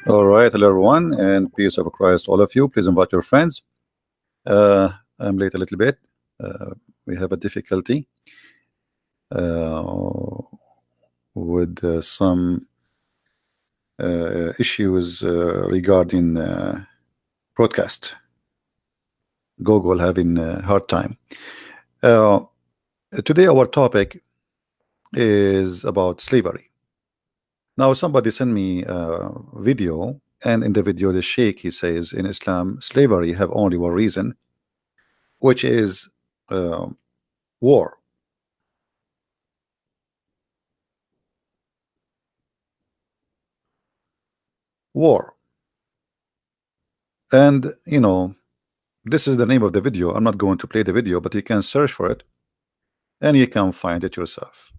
All right, hello everyone, and peace of Christ, all of you. Please invite your friends. I'm late a little bit. We have a difficulty uh, with some issues regarding broadcast. Google having a hard time. Uh, Today, our topic is about slavery. Now, somebody sent me a video, and in the video, the Sheikh he says in Islam, slavery have only one reason, which is uh, war. War. And this is the name of the video. I'm not going to play the video, but you can search for it and you can find it yourself.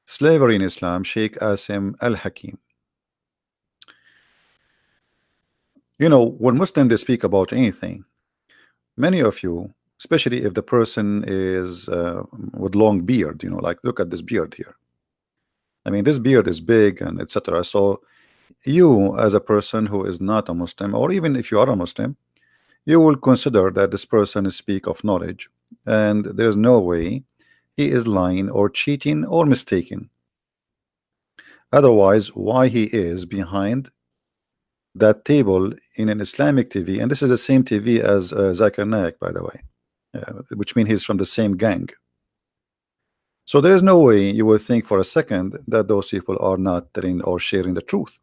Slavery in Islam, Sheikh Asim Al Hakeem. When Muslims they speak about anything, many of you, especially if the person is with long beard, like look at this beard here. I mean, this beard is big and etc. So you, as a person who is not a Muslim, or even if you are a Muslim, you will consider that this person is speak of knowledge, and there's no way he is lying or cheating or mistaken. Otherwise, why he is behind that table in an Islamic TV? And this is the same TV as Zakir Naik, by the way, which means he's from the same gang. So there is no way you will think for a second that those people are not telling or sharing the truth.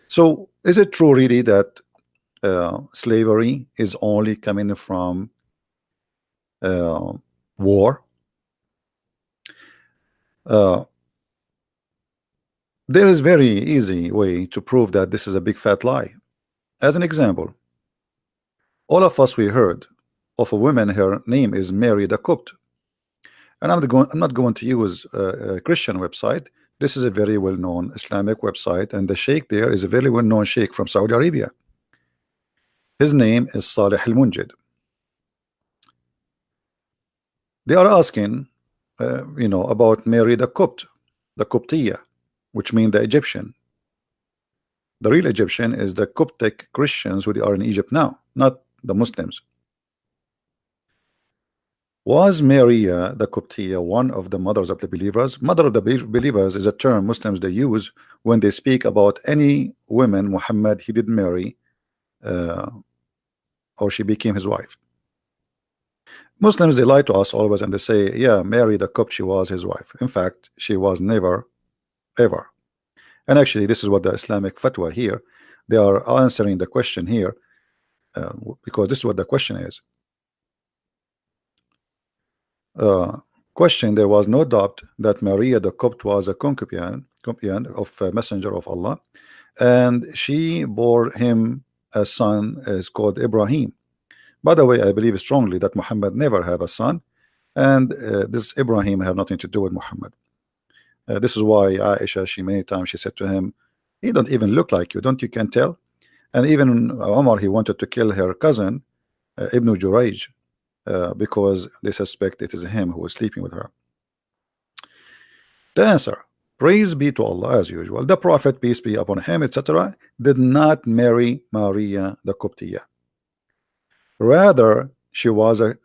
So is it true really that slavery is only coming from war? There is very easy way to prove that this is a big fat lie. As an example, all of us we heard of a woman, her name is Mary the Copt, and I'm not going to use a Christian website. This is a very well-known Islamic website, and the sheikh there is a very well-known sheikh from Saudi Arabia. His name is Saleh Al-Munjid. They are asking about Mary the Copt, the Coptiya, which means the Egyptian. The real Egyptian is the Coptic Christians who are in Egypt now, not the Muslims. Was Maria the Coptiya one of the mothers of the believers? Mother of the believers is a term Muslims they use when they speak about any women Muhammad he did marry or she became his wife. Muslims they lie to us always and they say, yeah, Mary the Copt, she was his wife. In fact, she was never ever. And actually this is what the Islamic fatwa here, they are answering the question here because this is what the question is. Question: there was no doubt that Maria the Copt was a concubine of a messenger of Allah, and she bore him a son is called Ibrahim. By the way, I believe strongly that Muhammad never have a son, and this Ibrahim have nothing to do with Muhammad. This is why Aisha, she many times she said to him, he don't even look like you, don't you can tell? And even Omar, he wanted to kill her cousin Ibn Jurayj because they suspect it is him who is sleeping with her. The answer: praise be to Allah, as usual. The Prophet, peace be upon him, etc., did not marry Maria the Coptiya. Rather, she was a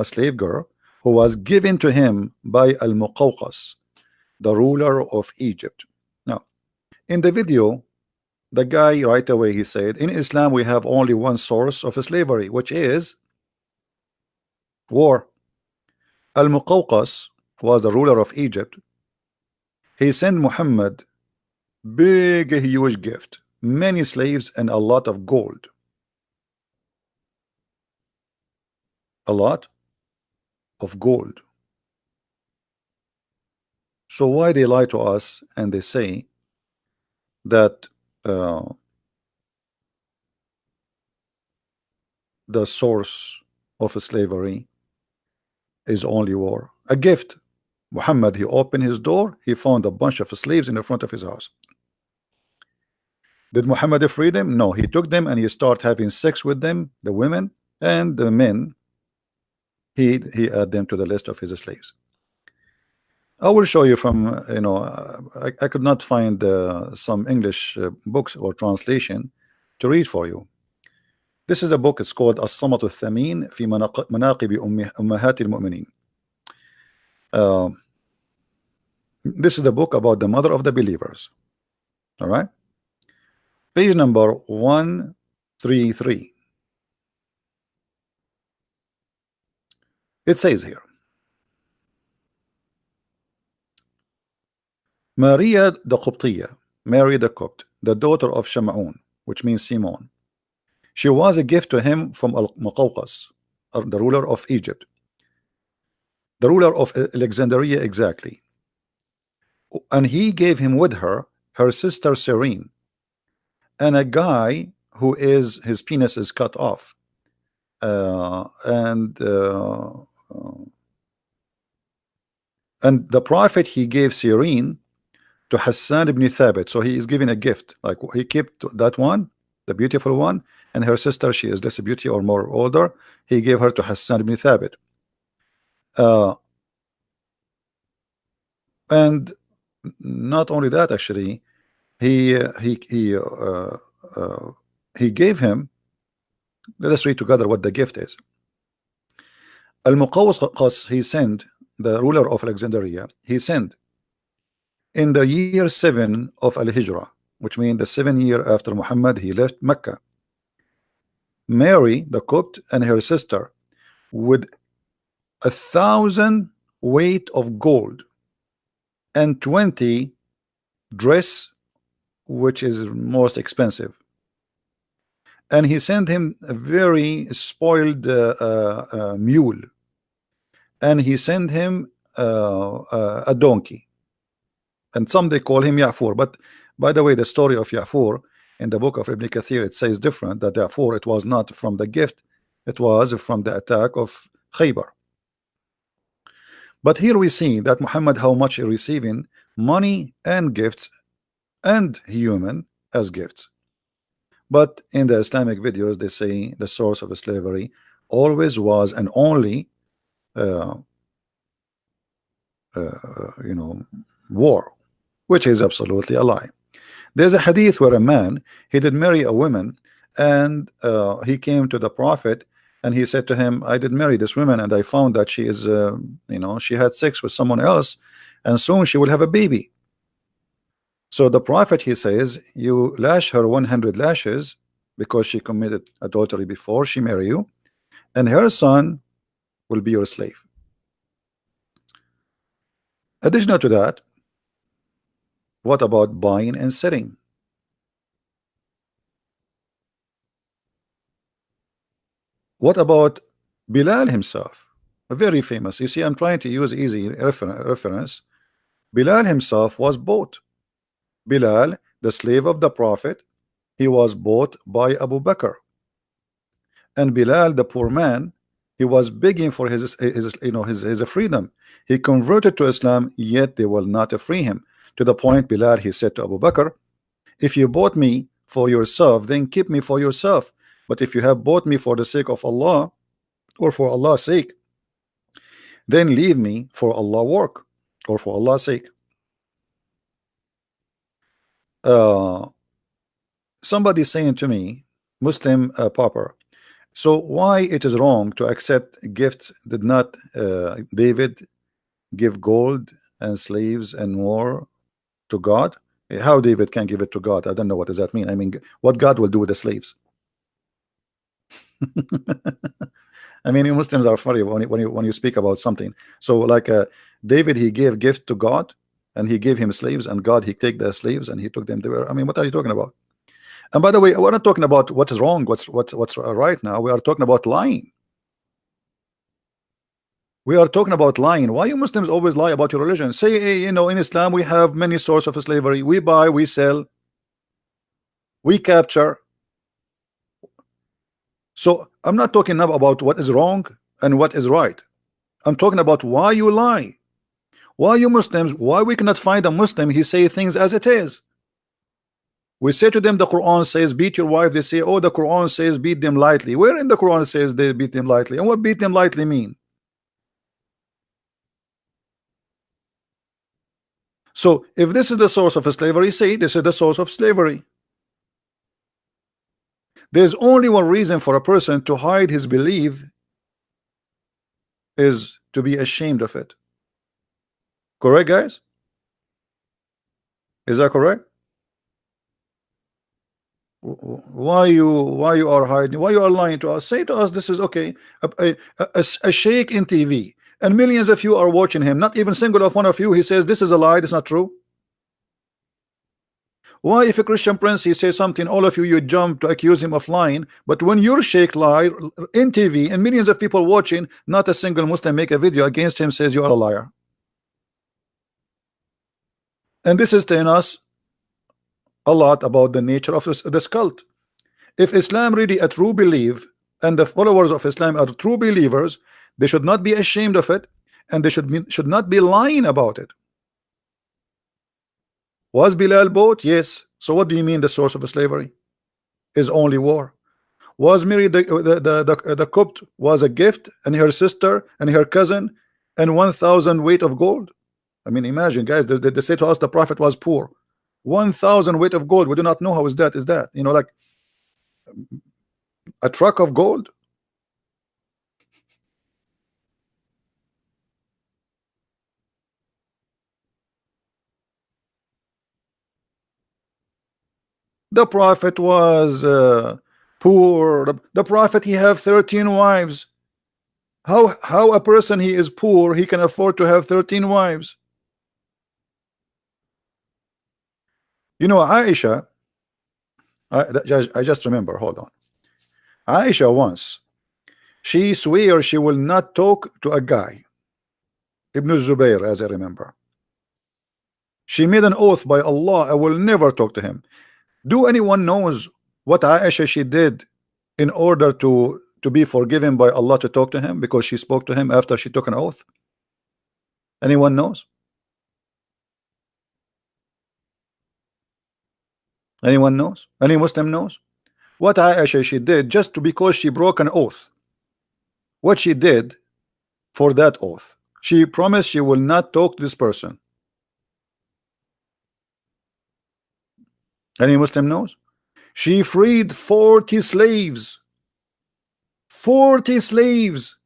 slave girl who was given to him by Al-Muqawqas, the ruler of Egypt. Now, in the video, the guy right away he said, in Islam we have only one source of slavery, which is war. Al-Muqawqas was the ruler of Egypt. He sent Muhammad big huge gift, many slaves and a lot of gold. A lot of gold. So why they lie to us and they say that the source of slavery is only war? A gift. Muhammad, he opened his door, he found a bunch of slaves in the front of his house. Did Muhammad free them? No, he took them and he started having sex with them, the women and the men. He added them to the list of his slaves. I will show you from I could not find some English books or translation to read for you. This is a book. It's called الصمت الثمين في مناقب أمهات المؤمنين. Uh, this is the book about the mother of the believers. All right, page number 133. It says here, Maria the Qibtiyya, Mary the Copt, the daughter of Shamaun, which means Simon. She was a gift to him from Al-Muqawqas, the ruler of Egypt, the ruler of Alexandria exactly. And he gave him with her sister Serene, and a guy who is his penis is cut off, and the prophet he gave Serene to Hassan ibn Thabit. So he is giving a gift, like he kept that one, the beautiful one, and her sister, she is less beauty or more older, he gave her to Hassan ibn Thabit. And not only that, actually, he gave him. Let us read together what the gift is. Al-Muqawqas, he sent, the ruler of Alexandria, he sent in the year 7 of Al-Hijrah, which means the 7th year after Muhammad he left Mecca, Mary the Copt and her sister with 1,000 weight of gold and 20 dress, which is most expensive. And he sent him a very spoiled mule, and he sent him a donkey, and some they call him Ya'fur. But by the way, the story of Ya'fur in the book of Ibn Kathir, it says different, that Ya'fur, it was not from the gift, it was from the attack of Khaybar. But here we see that Muhammad, how much he receiving money and gifts and human as gifts. But in the Islamic videos, they say the source of slavery always was and only war, which is absolutely a lie. There's a hadith where a man, he did marry a woman, and he came to the prophet and he said to him, I did marry this woman and I found that she is she had sex with someone else, and soon she will have a baby. So the prophet, he says, you lash her 100 lashes because she committed adultery before she married you, and her son will be your slave. Additional to that, what about buying and selling? What about Bilal himself? Very famous. You see, I'm trying to use easy reference. Bilal himself was bought. Bilal, the slave of the Prophet, he was bought by Abu Bakr. And Bilal, the poor man, he was begging for his freedom. He converted to Islam, yet they will not free him. To the point, Bilal, he said to Abu Bakr, if you bought me for yourself, then keep me for yourself. But if you have bought me for the sake of Allah, or for Allah's sake, then leave me for Allah's work, or for Allah's sake. Somebody saying to me, Muslim pauper, so why it is wrong to accept gifts? Did not David give gold and slaves and more to God? How David can give it to God? I don't know, what does that mean? I mean, what God will do with the slaves? I mean, you Muslims are funny when you speak about something. So like David, he gave gift to God, and he gave him slaves, and God, he take the slaves and he took them there. I mean, what are you talking about? And by the way, we're not talking about what is wrong, what's right now. We are talking about lying. We are talking about lying. Why you Muslims always lie about your religion? Say, hey, in Islam we have many sources of slavery. We buy, we sell, we capture. So I'm not talking now about what is wrong and what is right. I'm talking about why you lie. Why you Muslims, why we cannot find a Muslim, he say things as it is. We say to them, the Quran says beat your wife. They say, oh, the Quran says beat them lightly. Where in the Quran says they beat them lightly? And what beat them lightly mean? So if this is the source of slavery, say this is the source of slavery. There's only one reason for a person to hide his belief, is to be ashamed of it. Correct, guys? Is that correct? Why you are hiding? Why you are lying to us? Say to us, this is okay. A sheikh in TV, and millions of you are watching him. Not even single of one of you. He says this is a lie. It's not true. Why, if a Christian prince he says something, all of you jump to accuse him of lying? But when your sheikh lie in TV and millions of people watching, not a single Muslim make a video against him, says you are a liar. And this is telling us a lot about the nature of this cult. If Islam really a true belief, and the followers of Islam are true believers, they should not be ashamed of it, and they should not be lying about it. Was Bilal bought? Yes. So what do you mean the source of slavery is only war? Was Mary the Copt was a gift, and her sister and her cousin and 1,000 weight of gold? I mean, imagine, guys, they say to us the prophet was poor. 1,000 weight of gold. We do not know how is that. Is that, you know, like a truck of gold? The prophet was poor. The prophet, he have 13 wives. How a person he is poor, he can afford to have 13 wives? You know, Aisha, I just remember, hold on. Aisha once, she swear she will not talk to a guy, Ibn Zubayr, as I remember. She made an oath by Allah, I will never talk to him. Do anyone knows what Aisha she did in order to be forgiven by Allah to talk to him, because she spoke to him after she took an oath? Anyone knows? Anyone knows? Any Muslim knows what Aisha she did just because she broke an oath? What she did for that oath? She promised she will not talk to this person. Any Muslim knows? She freed 40 slaves. 40 slaves.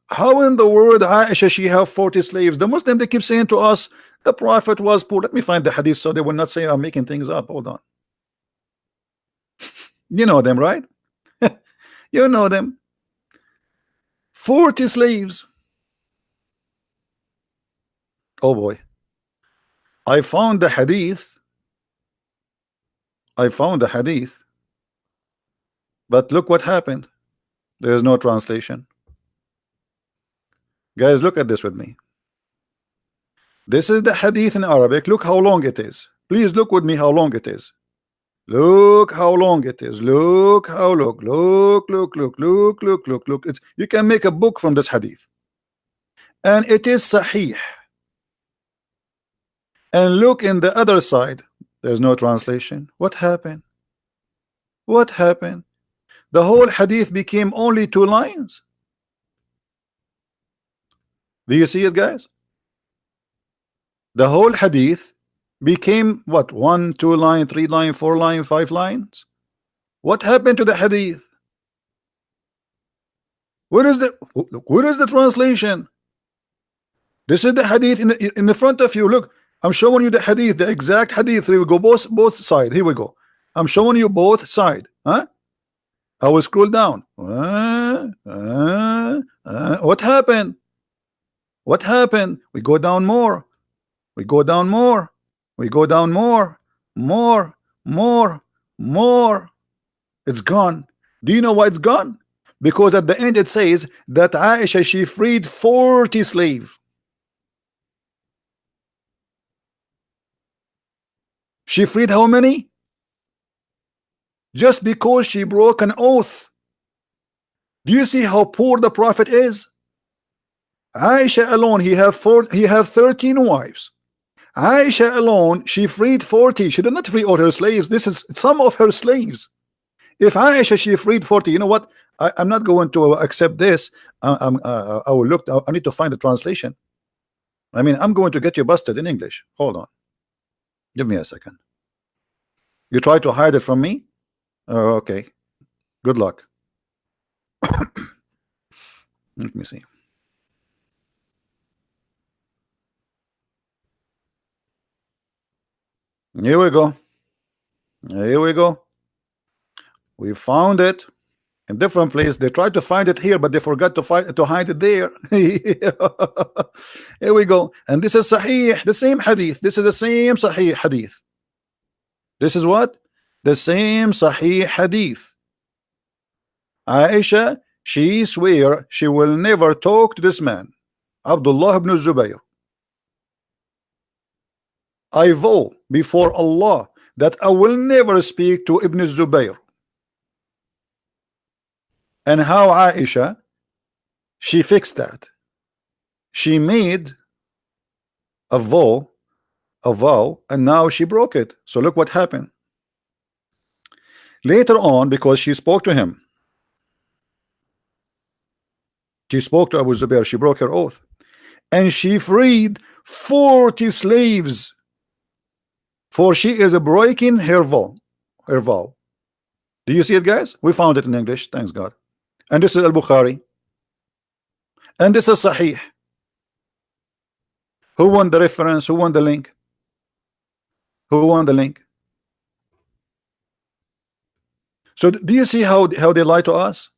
How in the world Aisha she have 40 slaves? The Muslim, they keep saying to us the prophet was poor. Let me find the hadith so they will not say I'm making things up. Hold on. You know them, right? You know them. 40 slaves. Oh boy. I found the hadith. But look what happened. There is no translation. Guys, look at this with me. This is the hadith in Arabic. Look how long it is. Please look with me how long it is. Look how long it is. Look how look. It's, you can make a book from this hadith. And it is sahih. And look in the other side. There's no translation. What happened? What happened? The whole hadith became only 2 lines. Do you see it, guys? The whole hadith became what? 1, 2 line, 3 line, 4 line, 5 lines. What happened to the hadith? Where is the translation? This is the hadith in the front of you. Look, I'm showing you the hadith, the exact hadith. Here we go, both sides. Here we go. I'm showing you both sides. Huh? I will scroll down. What happened? What happened? We go down more. We go down more. We go down more. More. It's gone. Do you know why it's gone? Because at the end it says that Aisha she freed 40 slaves. She freed how many? Just because she broke an oath. Do you see how poor the prophet is? Aisha alone, he have 13 wives. Aisha alone, she freed 40. She did not free all her slaves. This is some of her slaves. If Aisha she freed 40, you know what? I'm not going to accept this. I will look. I need to find the translation. I mean, I'm going to get you busted in English. Hold on. Give me a second. You try to hide it from me? Oh, okay. Good luck. Let me see. Here we go. Here we go. We found it in different place. They tried to find it here, but they forgot to hide it there. Here we go. And this is Sahih, the same hadith. This is the same Sahih hadith. This is what? The same Sahih hadith. Aisha, she swear she will never talk to this man, Abdullah ibn Zubayr. I vow before Allah that I will never speak to Ibn Zubayr. And how Aisha, she fixed that. She made a vow, and now she broke it. So look what happened. Later on, because she spoke to him, she spoke to Abu Zubair, she broke her oath, and she freed 40 slaves, for she is breaking her vow. Do you see it, guys? We found it in English, thanks God. And this is Al-Bukhari, and this is Sahih. Who won the reference? Who won the link? Who won the link? So do you see how they lie to us?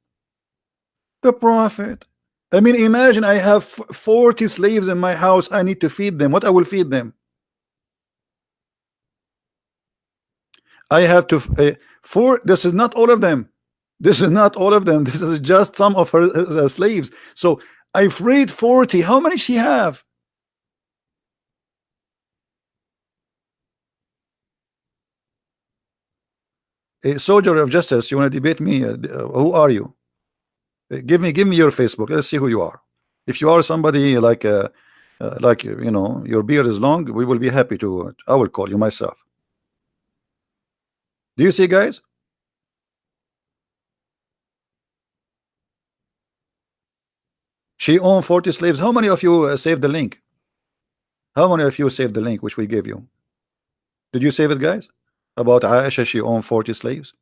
The Prophet. I mean, imagine I have 40 slaves in my house. I need to feed them. What I will feed them? I have to this is not all of them. This is not all of them. This is just some of her slaves. So I freed 40. How many she have? A soldier of justice, you want to debate me? Who are you? Give me your Facebook. Let's see who you are. If you are somebody like you know, your beard is long, we will be happy to. I will call you myself. Do you see, guys? She owned 40 slaves. How many of you saved the link? How many of you saved the link which we gave you? Did you save it, guys? About Aisha, she owned 40 slaves.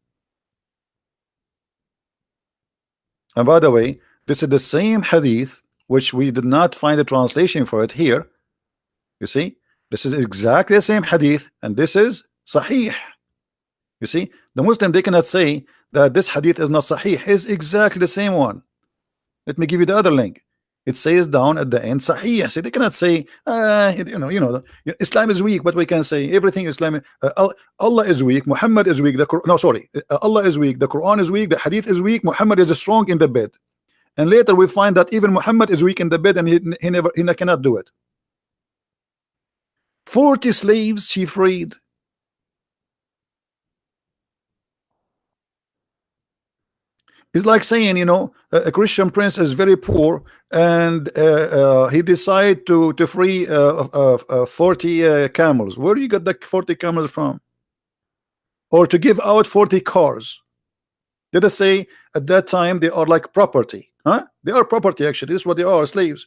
And by the way, this is the same hadith which we did not find a translation for it here. You see, this is exactly the same hadith, and this is Sahih. You see, the Muslim, they cannot say that this hadith is not Sahih. It's exactly the same one. Let me give you the other link. It says down at the end Sahih. See, they cannot say you know Islam is weak, but we can say everything Islam. Allah is weak, Muhammad is weak, Allah is weak, the Quran is weak, the hadith is weak, Muhammad is strong in the bed. And later we find that even Muhammad is weak in the bed, and he cannot do it. 40 slaves she freed. It's like saying, you know, a Christian prince is very poor, and he decided to free 40 camels. Where do you get the 40 camels from? Or to give out 40 cars. Let us say at that time they are like property. Huh? They are property, actually. This is what they are, slaves.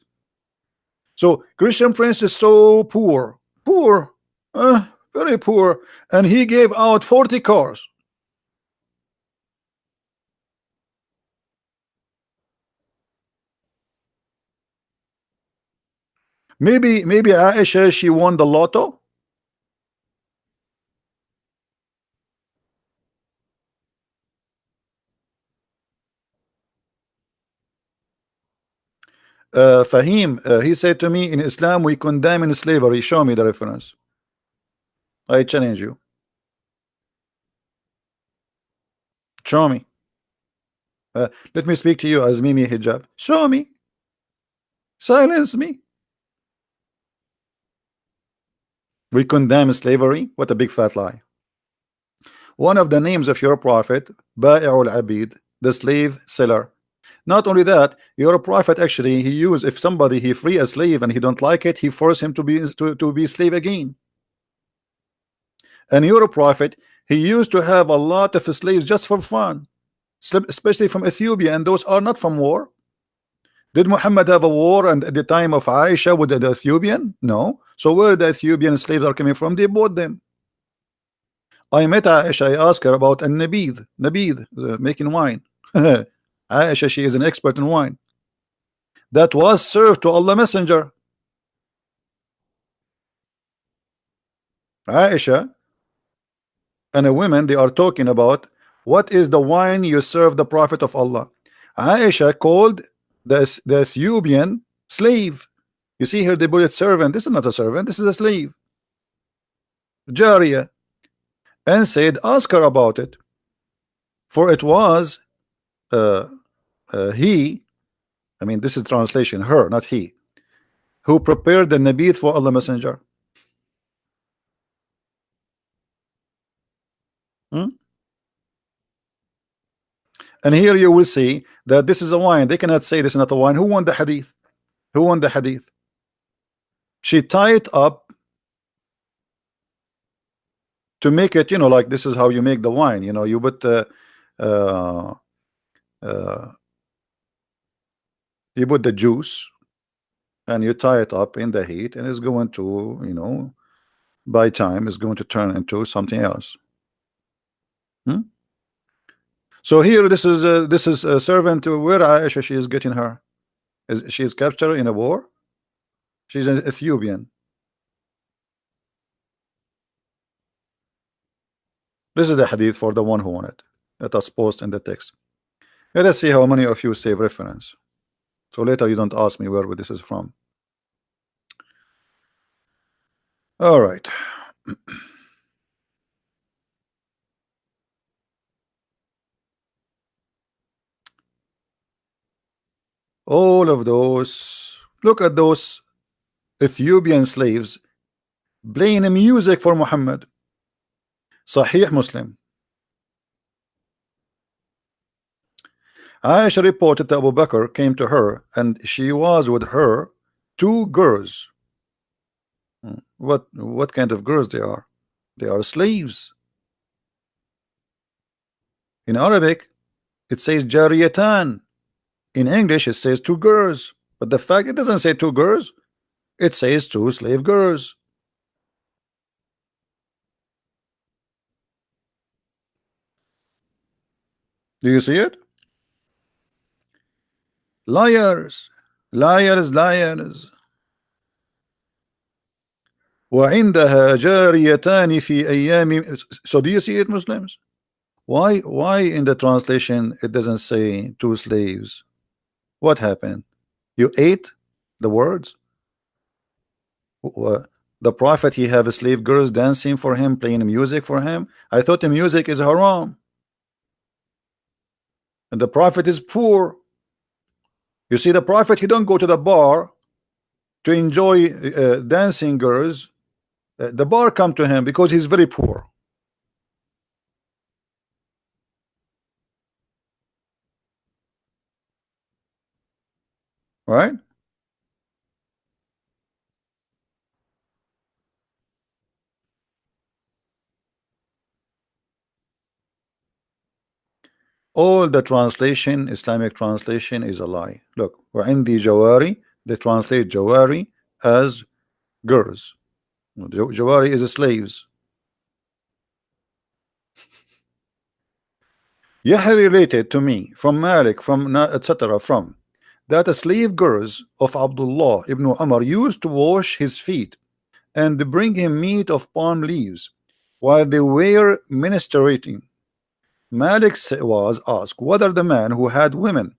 So Christian prince is so poor, very poor, and he gave out 40 cars. Maybe Aisha, she won the lotto. Fahim, he said to me, in Islam we condemn slavery. Show me the reference. I challenge you. Show me. Let me speak to you as Mimi Hijab. Show me. Silence me. We condemn slavery. What a big fat lie. One of the names of your prophet, Ba'i'ul Abid, the slave seller. Not only that, your prophet actually, he used, if somebody he free a slave and he don't like it, he force him to be slave again. And your prophet, he used to have a lot of slaves just for fun, especially from Ethiopia, and those are not from war. Did Muhammad have a war and at the time of Aisha with the Ethiopian? No. So where the Ethiopian slaves are coming from? They bought them. I met Aisha. I asked her about an nabid, making wine. Aisha, she is an expert in wine. That was served to Allah Messenger. Aisha and a woman, they are talking about what is the wine you serve the Prophet of Allah. Aisha called the Ethiopian slave. You see here, they put it servant. This is not a servant, this is a slave, Jariya, and said, ask her about it, for it was uh, he, I mean, this is translation, her, not he, who prepared the nabith for Allah Messenger. Hmm? And here you will see that this is a wine. They cannot say this is not a wine. Who won the hadith? Who won the hadith? She tied up to make it, you know, like this is how you make the wine. You know, you put uh, uh, you put the juice and you tie it up in the heat, and it's going to, you know, by time it's going to turn into something else. Hmm? So here, this is a servant. Where Aisha she is getting her? She is captured in a war? She's an Ethiopian. This is the hadith for the one who won it. Let us post in the text. Let us see how many of you save reference. So later you don't ask me where this is from. All right. All of those. Look at those Ethiopian slaves playing music for Muhammad. Sahih Muslim. Aisha reported that Abu Bakr came to her and she was with her two girls. What kind of girls they are? They are slaves. In Arabic it says jariyatan. In English it says two girls, but the fact it doesn't say two girls, it says two slave girls. Do you see it? Liars, liars, liars. وعندها جاريتان في أيام. So do you see it, Muslims? Why in the translation it doesn't say two slaves? What happened? You ate the words? The Prophet, he have slave girls dancing for him, playing music for him. I thought the music is haram. And the Prophet is poor. You see, the Prophet, he don't go to the bar to enjoy dancing girls. The bar come to him because he's very poor. Right? All the translation, Islamic translation, is a lie. Look, وعندي جواري, they translate jawari as girls. Jawari is slaves. Yahya related to me from Malik, from etc. from that the slave girls of Abdullah ibn Umar used to wash his feet and bring him meat of palm leaves while they were ministrating. Malik was asked whether the man who had women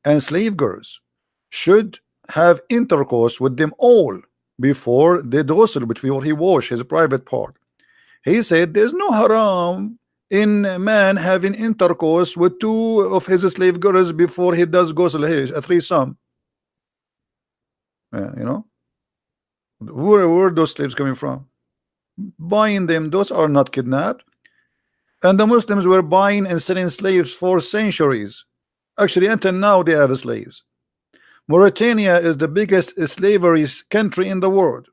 and slave girls should have intercourse with them all before the ghusl, before he wash his private part. He said there's no haram in a man having intercourse with two of his slave girls before he does ghusl, a threesome. You know, where are those slaves coming from? Buying them, those are not kidnapped. And the Muslims were buying and selling slaves for centuries. Actually, until now they have slaves. Mauritania is the biggest slavery country in the world.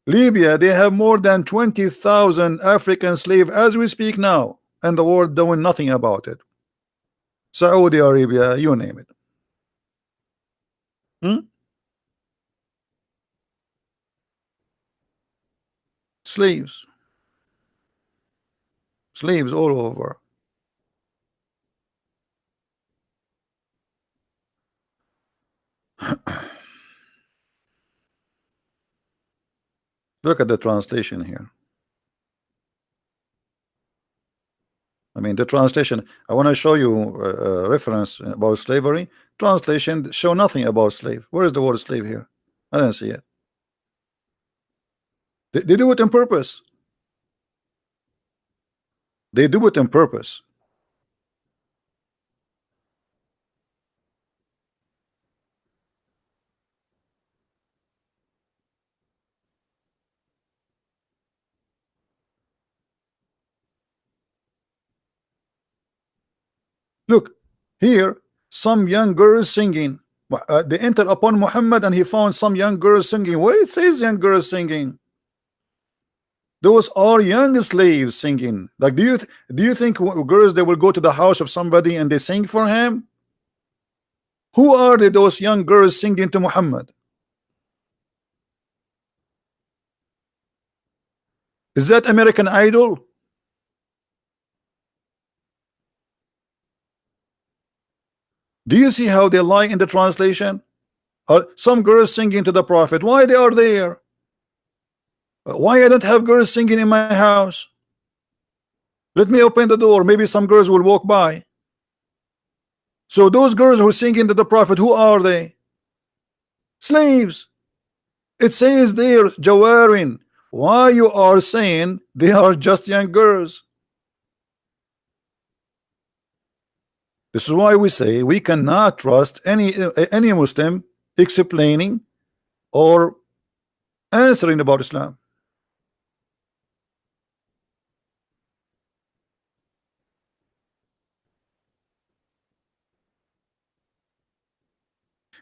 Libya, they have more than 20,000 African slaves as we speak now, and the world doing nothing about it. Saudi Arabia, you name it. Hmm? Slaves, slaves all over. Look at the translation here. I mean, the translation. I want to show you a reference about slavery. Translation show nothing about slave. Where is the word slave here? I don't see it. They do it on purpose. They do it on purpose. Look here, some young girls singing. They entered upon Muhammad and he found some young girls singing. Where it says young girls singing? Those are young slaves singing. Like, do you think girls they will go to the house of somebody and they sing for him? Who are they, those young girls singing to Muhammad? Is that American Idol? Do you see how they lie in the translation? Some girls singing to the Prophet. Why they are there? Why I don't have girls singing in my house? Let me open the door. Maybe some girls will walk by. So those girls who singing to the Prophet, who are they? Slaves. It says there, Jawarin. Why you are saying they are just young girls? This is why we say we cannot trust any Muslim explaining or answering about Islam.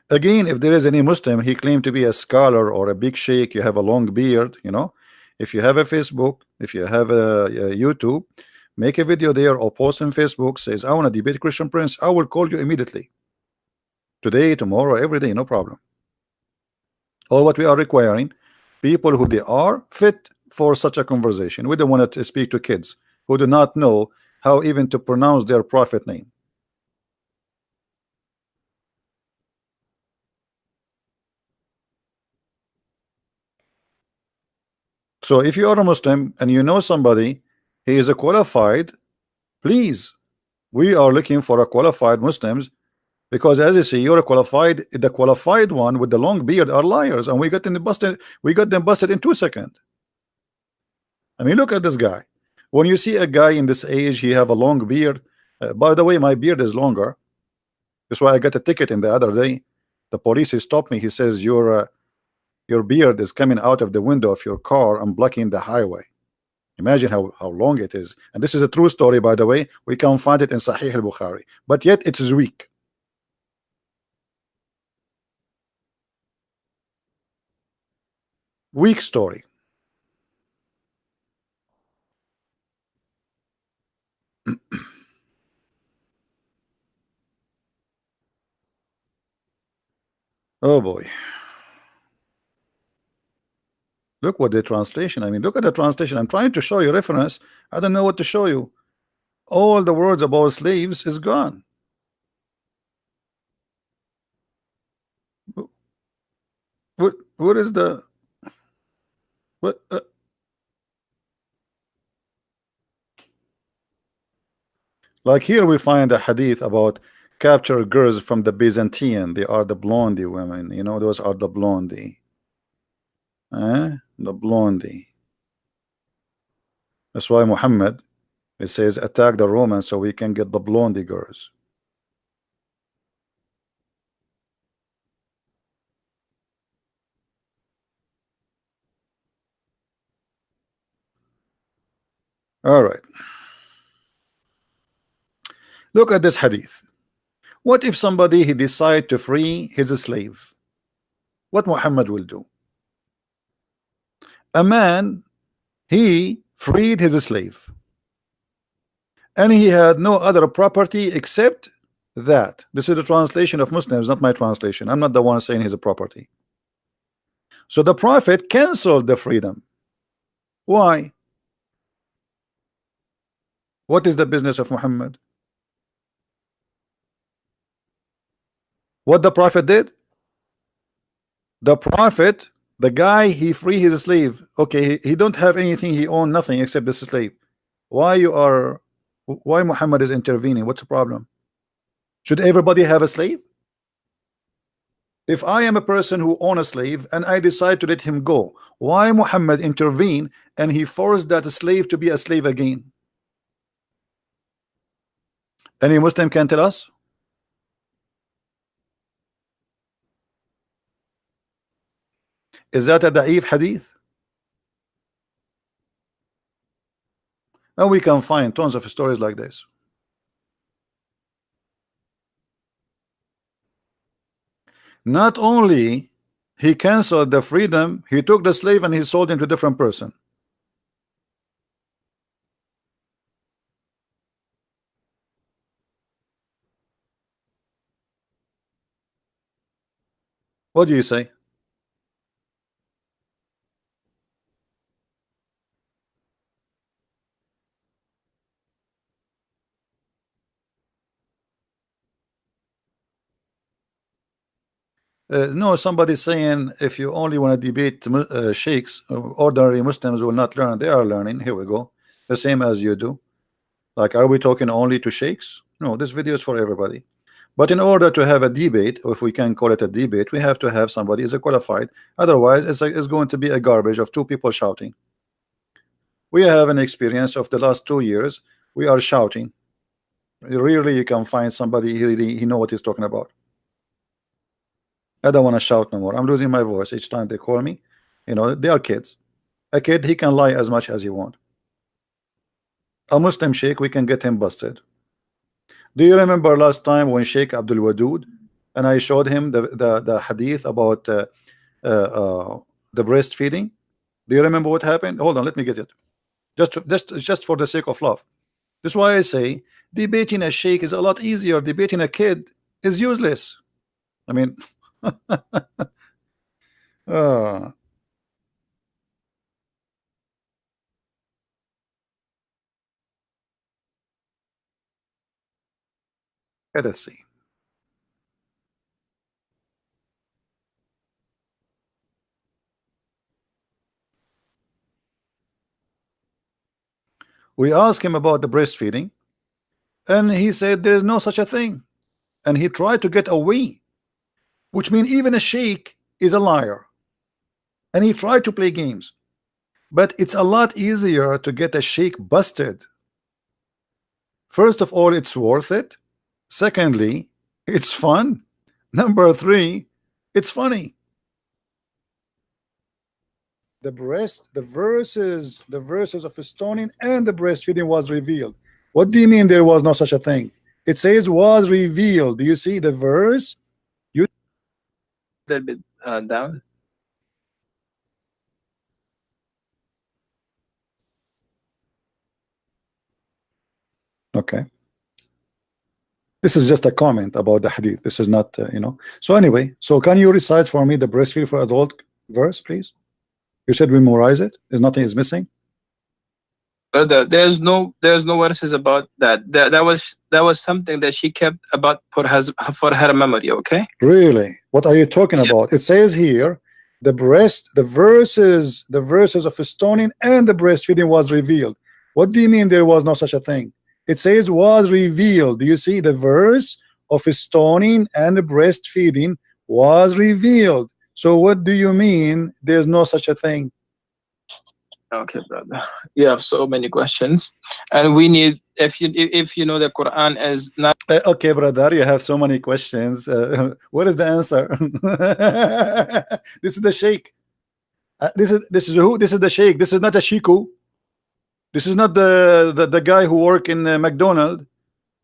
Again, if there is any Muslim, he claimed to be a scholar or a big sheikh, you have a long beard, you know. If you have a Facebook, if you have a YouTube, make a video there or post on Facebook, says, I want to debate Christian Prince, I will call you immediately. Today, tomorrow, every day, no problem. All what we are requiring, people who they are fit for such a conversation. We don't want to speak to kids who do not know how even to pronounce their prophet name. So if you are a Muslim and you know somebody, he is a qualified, please, we are looking for a qualified Muslims, because as you see, you're a qualified, the qualified one with the long beard are liars, and we got them busted in 2 seconds. I mean, look at this guy. When you see a guy in this age, he have a long beard. By the way, my beard is longer. That's why I got a ticket in the other day. The police he stopped me. He says your beard is coming out of the window of your car and blocking the highway. Imagine how long it is. And this is a true story, by the way. We can find it in Sahih al-Bukhari, but yet it is weak. Weak story. Oh boy. Look what the translation. I mean, look at the translation. I'm trying to show you reference. I don't know what to show you. All the words about slaves is gone. What is the what? Like here we find a hadith about captured girls from the Byzantine. They are the blondie women. You know, those are the blondie. The blondie. That's why Muhammad, it says, attack the Romans so we can get the blondie girls. All right. Look at this hadith. What if somebody he decide to free his slave? What Muhammad will do? A man, he freed his slave, and he had no other property except that. This is the translation of Muslims, not my translation. I'm not the one saying he's a property. So the Prophet canceled the freedom. Why? What is the business of Muhammad? What the Prophet did? The Prophet, the guy, he free his slave. Okay, he don't have anything, he own nothing except the slave. Why Muhammad is intervening? What's the problem? Should everybody have a slave? If I am a person who own a slave and I decide to let him go, why Muhammad intervene and he forced that slave to be a slave again? Any Muslim can tell us? Is that a da'if hadith? And we can find tons of stories like this. Not only he canceled the freedom, he took the slave and he sold him to a different person. What do you say? No, somebody saying if you only want to debate sheikhs, ordinary Muslims will not learn. They are learning. Here we go. The same as you do. Like, are we talking only to sheikhs? No, this video is for everybody. But in order to have a debate, or if we can call it a debate, we have to have somebody is a qualified. Otherwise, it's going to be a garbage of two people shouting. We have an experience of the last 2 years. We are shouting. Rarely you can find somebody he know what he's talking about. I don't want to shout no more. I'm losing my voice each time they call me. You know, they are kids. A kid, he can lie as much as he want. A Muslim sheikh, we can get him busted. Do you remember last time when Sheikh Abdul Wadud and I showed him the hadith about the breastfeeding? Do you remember what happened? Hold on, let me get it. Just for the sake of love. That's why I say debating a sheikh is a lot easier. Debating a kid is useless. I mean, let us see. We asked him about the breastfeeding, and he said there is no such a thing, and he tried to get away, which means even a sheikh is a liar, and he tried to play games. But it's a lot easier to get a sheikh busted. First of all, it's worth it. Secondly, it's fun. Number three, it's funny. The verses of stoning and the breastfeeding was revealed. What do you mean there was no such a thing? It says was revealed. Do you see the verse? You A little bit down. okay. This is just a comment about the hadith. This is not, you know. So anyway, so can you recite for me the breastfeed for adult verse, please? You said we memorize it. There's nothing is missing. There's no verses about that. That was something that she kept about for her memory. Okay. Really? What are you talking about? It says here, the verses of stoning and the breastfeeding was revealed. What do you mean there was no such a thing? It says was revealed. Do you see the verse of stoning and the breastfeeding was revealed? So what do you mean there's no such a thing? Okay, brother. You have so many questions, and we need if you know the Quran is not. Okay, brother, you have so many questions. What is the answer? This is the Sheikh. This is who? This is the Sheikh. This is not a Shiku. This is not the guy who work in McDonald's.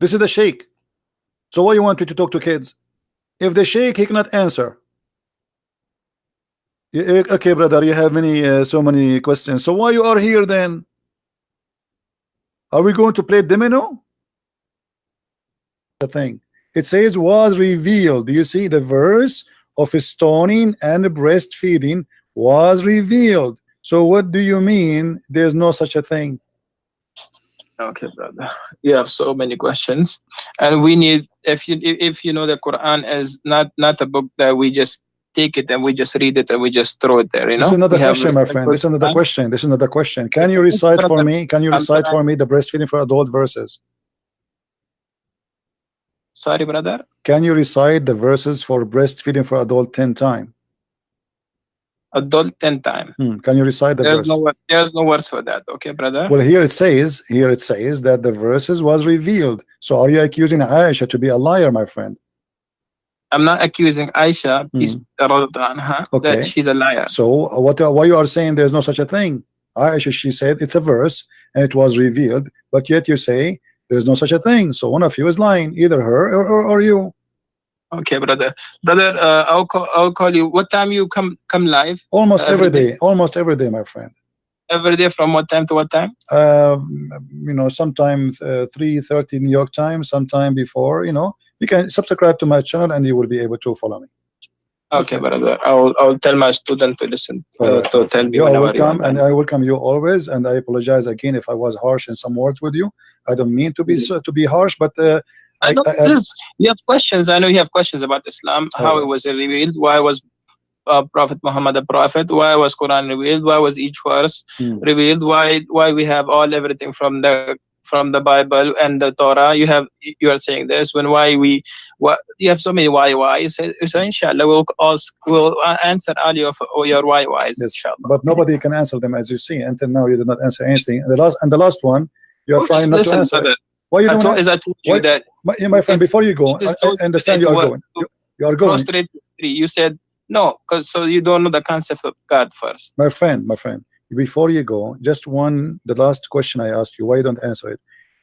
This is the Sheikh. So why you want me to talk to kids? If the Sheikh he cannot answer. Okay, brother, you have many so many questions. So why you are here then? Are we going to play domino? The thing. It says was revealed. Do you see the verse of stoning and breastfeeding was revealed? So what do you mean there's no such a thing? Okay, brother. You have so many questions, and we need, if you know the Quran is not a book that we just take it and we just read it and we just throw it there. This is We another have question, my respect friend. for This is another Quran. question. This is another question. Can you recite for Brother, me? Can you I'm recite trying. for me the breastfeeding for adult verses? Sorry, brother. Can you recite the verses for breastfeeding for adult 10 times? Adult 10 time. Can you recite the verse? There's no words for that. Okay, brother. Well, here it says that the verses was revealed. So are you accusing Aisha to be a liar, my friend? I'm not accusing Aisha, peace anha, that Okay. she's a liar. So why you are saying there's no such a thing? Aisha, she said it's a verse and it was revealed, but yet you say there's no such a thing. So one of you is lying, either her or you. Okay, brother. Brother, I'll call you. What time you come live? Almost every day. Almost every day, my friend. Every day from what time to what time? Sometimes 3:30 New York time, sometime before. You can subscribe to my channel and you will be able to follow me. Okay, brother. I'll tell my student to listen right, to tell me you are whenever welcome, you and I welcome you always. And I apologize again if I was harsh in some words with you. I don't mean to be harsh, but I know you have questions. I know you have questions about Islam, how it was revealed, why was Prophet Muhammad a prophet, why was Quran revealed, why was each verse revealed, why we have everything from the Bible and the Torah. You are saying this when you have so many why. So inshallah we'll answer all your why. Yes, inshallah. But nobody can answer them, as you see. Until now you did not answer anything. The last one you are trying not to answer. Why you don't? I told you that, my friend, before you go, I understand you are going. You are going. You said no, because so you don't know the concept of God first. My friend, before you go, the last question I asked you, why you don't answer it?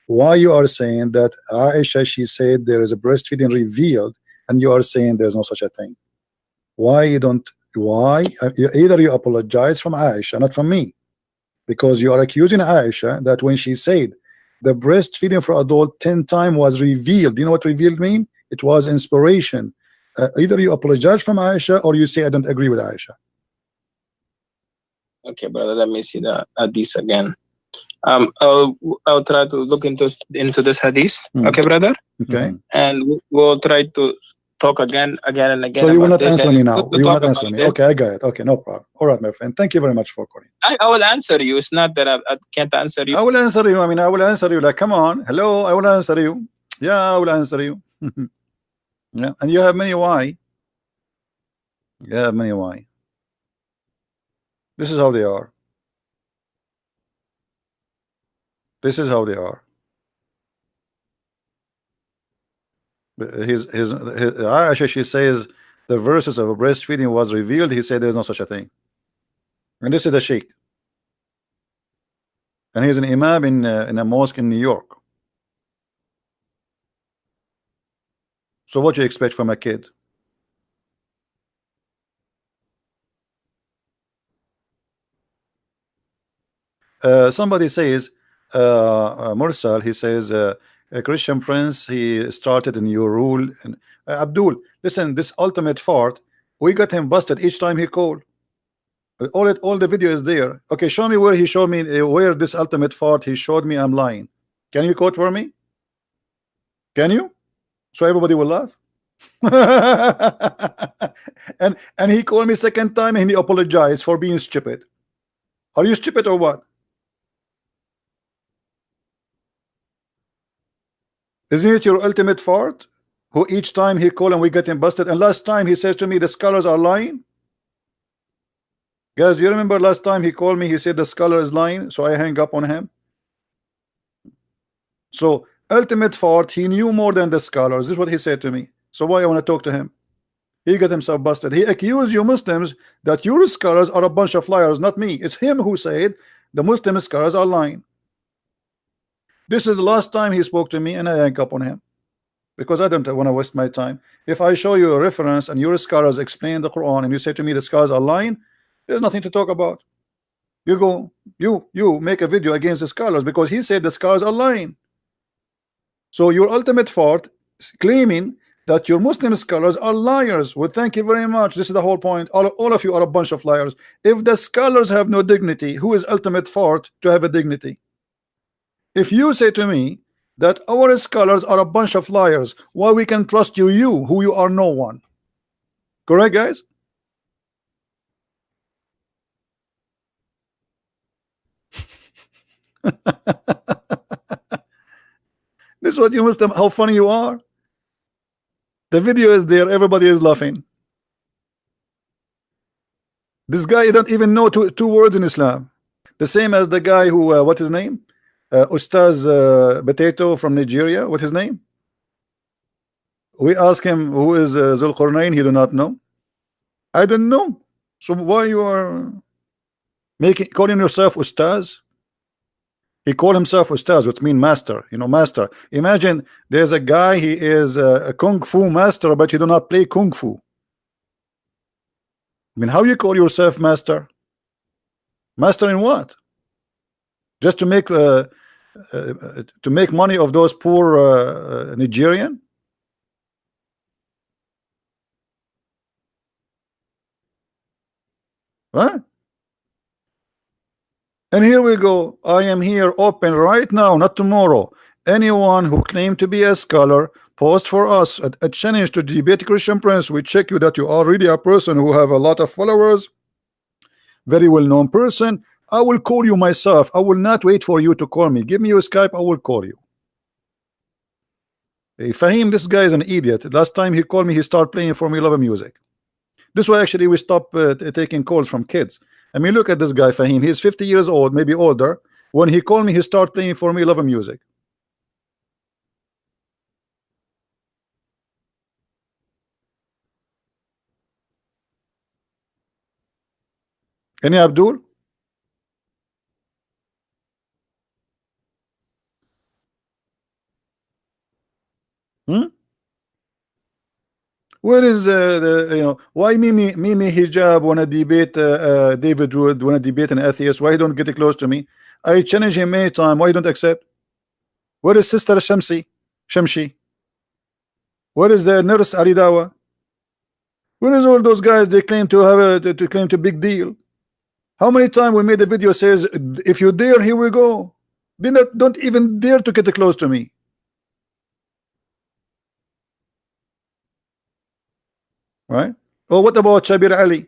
Why you are saying that Aisha, she said there is a breastfeeding revealed, and you are saying there's no such a thing? Why you don't? Why? Either you apologize from Aisha, not from me, because you are accusing Aisha that when she said the breastfeeding for adult 10 times was revealed. Do you know what revealed mean? It was inspiration. Either you apologize from Aisha or you say I don't agree with Aisha. Okay, brother, let me see the hadith again. I'll try to look into this hadith. Okay, brother. Okay. And we'll try to talk again and again. So you will not answer me now. You will not answer me. Okay, I got it. Okay, no problem. All right, my friend. Thank you very much for calling. I will answer you. It's not that I can't answer you. I will answer you. I mean, I will answer you. Like, come on. Hello, I will answer you. Yeah, I will answer you. Yeah, and you have many why. You have many why. This is how they are. This is how they are. Aisha, she says the verses of breastfeeding was revealed. He said there's no such a thing. And this is the Sheikh. And he's an imam in a mosque in New York. So what do you expect from a kid? Somebody says, Mursal, he says, a Christian prince, he started a new rule. And, Abdul, listen, this ultimate fart, we got him busted each time he called. All the video is there. Okay, show me where he showed me where this ultimate fart he showed me I'm lying. Can you quote for me? Can you? So everybody will laugh. and he called me second time and he apologized for being stupid. Are you stupid or what? Isn't it your ultimate fart? Who each time he called and we get him busted, and last time he says to me the scholars are lying. Guys, you remember last time he called me, he said the scholar is lying, so I hang up on him. So ultimate fart, he knew more than the scholars. This is what he said to me. So why I want to talk to him? He got himself busted. He accused you Muslims that your scholars are a bunch of liars, not me. It's him who said the Muslim scholars are lying. This is the last time he spoke to me, and I hang up on him because I don't want to waste my time. If I show you a reference and your scholars explain the Quran and you say to me the scholars are lying, there's nothing to talk about. You go, you make a video against the scholars because he said the scholars are lying. So your ultimate fault, claiming that your Muslim scholars are liars. Well, thank you very much. This is the whole point. All of you are a bunch of liars. If the scholars have no dignity, who is ultimate fart to have a dignity? If you say to me that our scholars are a bunch of liars, why we can trust you who you are no one? Correct, guys? This is what you must have, how funny you are. The video is there, everybody is laughing. This guy don't even know two words in Islam. The same as the guy who, what his name? Ustaz Potato from Nigeria. What his name? We ask him who is Zulqarnain. He do not know. I don't know. So why you are making calling yourself Ustaz? He called himself Ustaz, which means master. You know, master. Imagine there's a guy. He is a kung fu master, but you do not play kung fu. I mean, how you call yourself master? Master in what? Just to make money of those poor Nigerian? Huh? And here we go. I am here open right now, not tomorrow. Anyone who claim to be a scholar, post for us a challenge to debate Christian Prince. We check you that you are really a person who have a lot of followers, very well-known person. I will call you myself. I will not wait for you to call me. Give me your Skype, I will call you. Hey, Fahim, this guy is an idiot. Last time he called me, he started playing Formula music. This way, actually, we stop taking calls from kids. I mean, look at this guy, Fahim. He's 50 years old, maybe older. When he called me, he started playing Formula music. Any Abdul? Hmm? Where is why Mimi Hijab wanna debate David Wood, wanna debate an atheist? Why don't get close to me? I challenge him many times. Why don't accept? Where is Sister Shamshi? Where is the nurse Aridawa? Where is all those guys they claim to have to claim to big deal? How many times we made a video says if you dare, here we go. They don't even dare to get close to me. Right? Oh, what about Shabir Ali?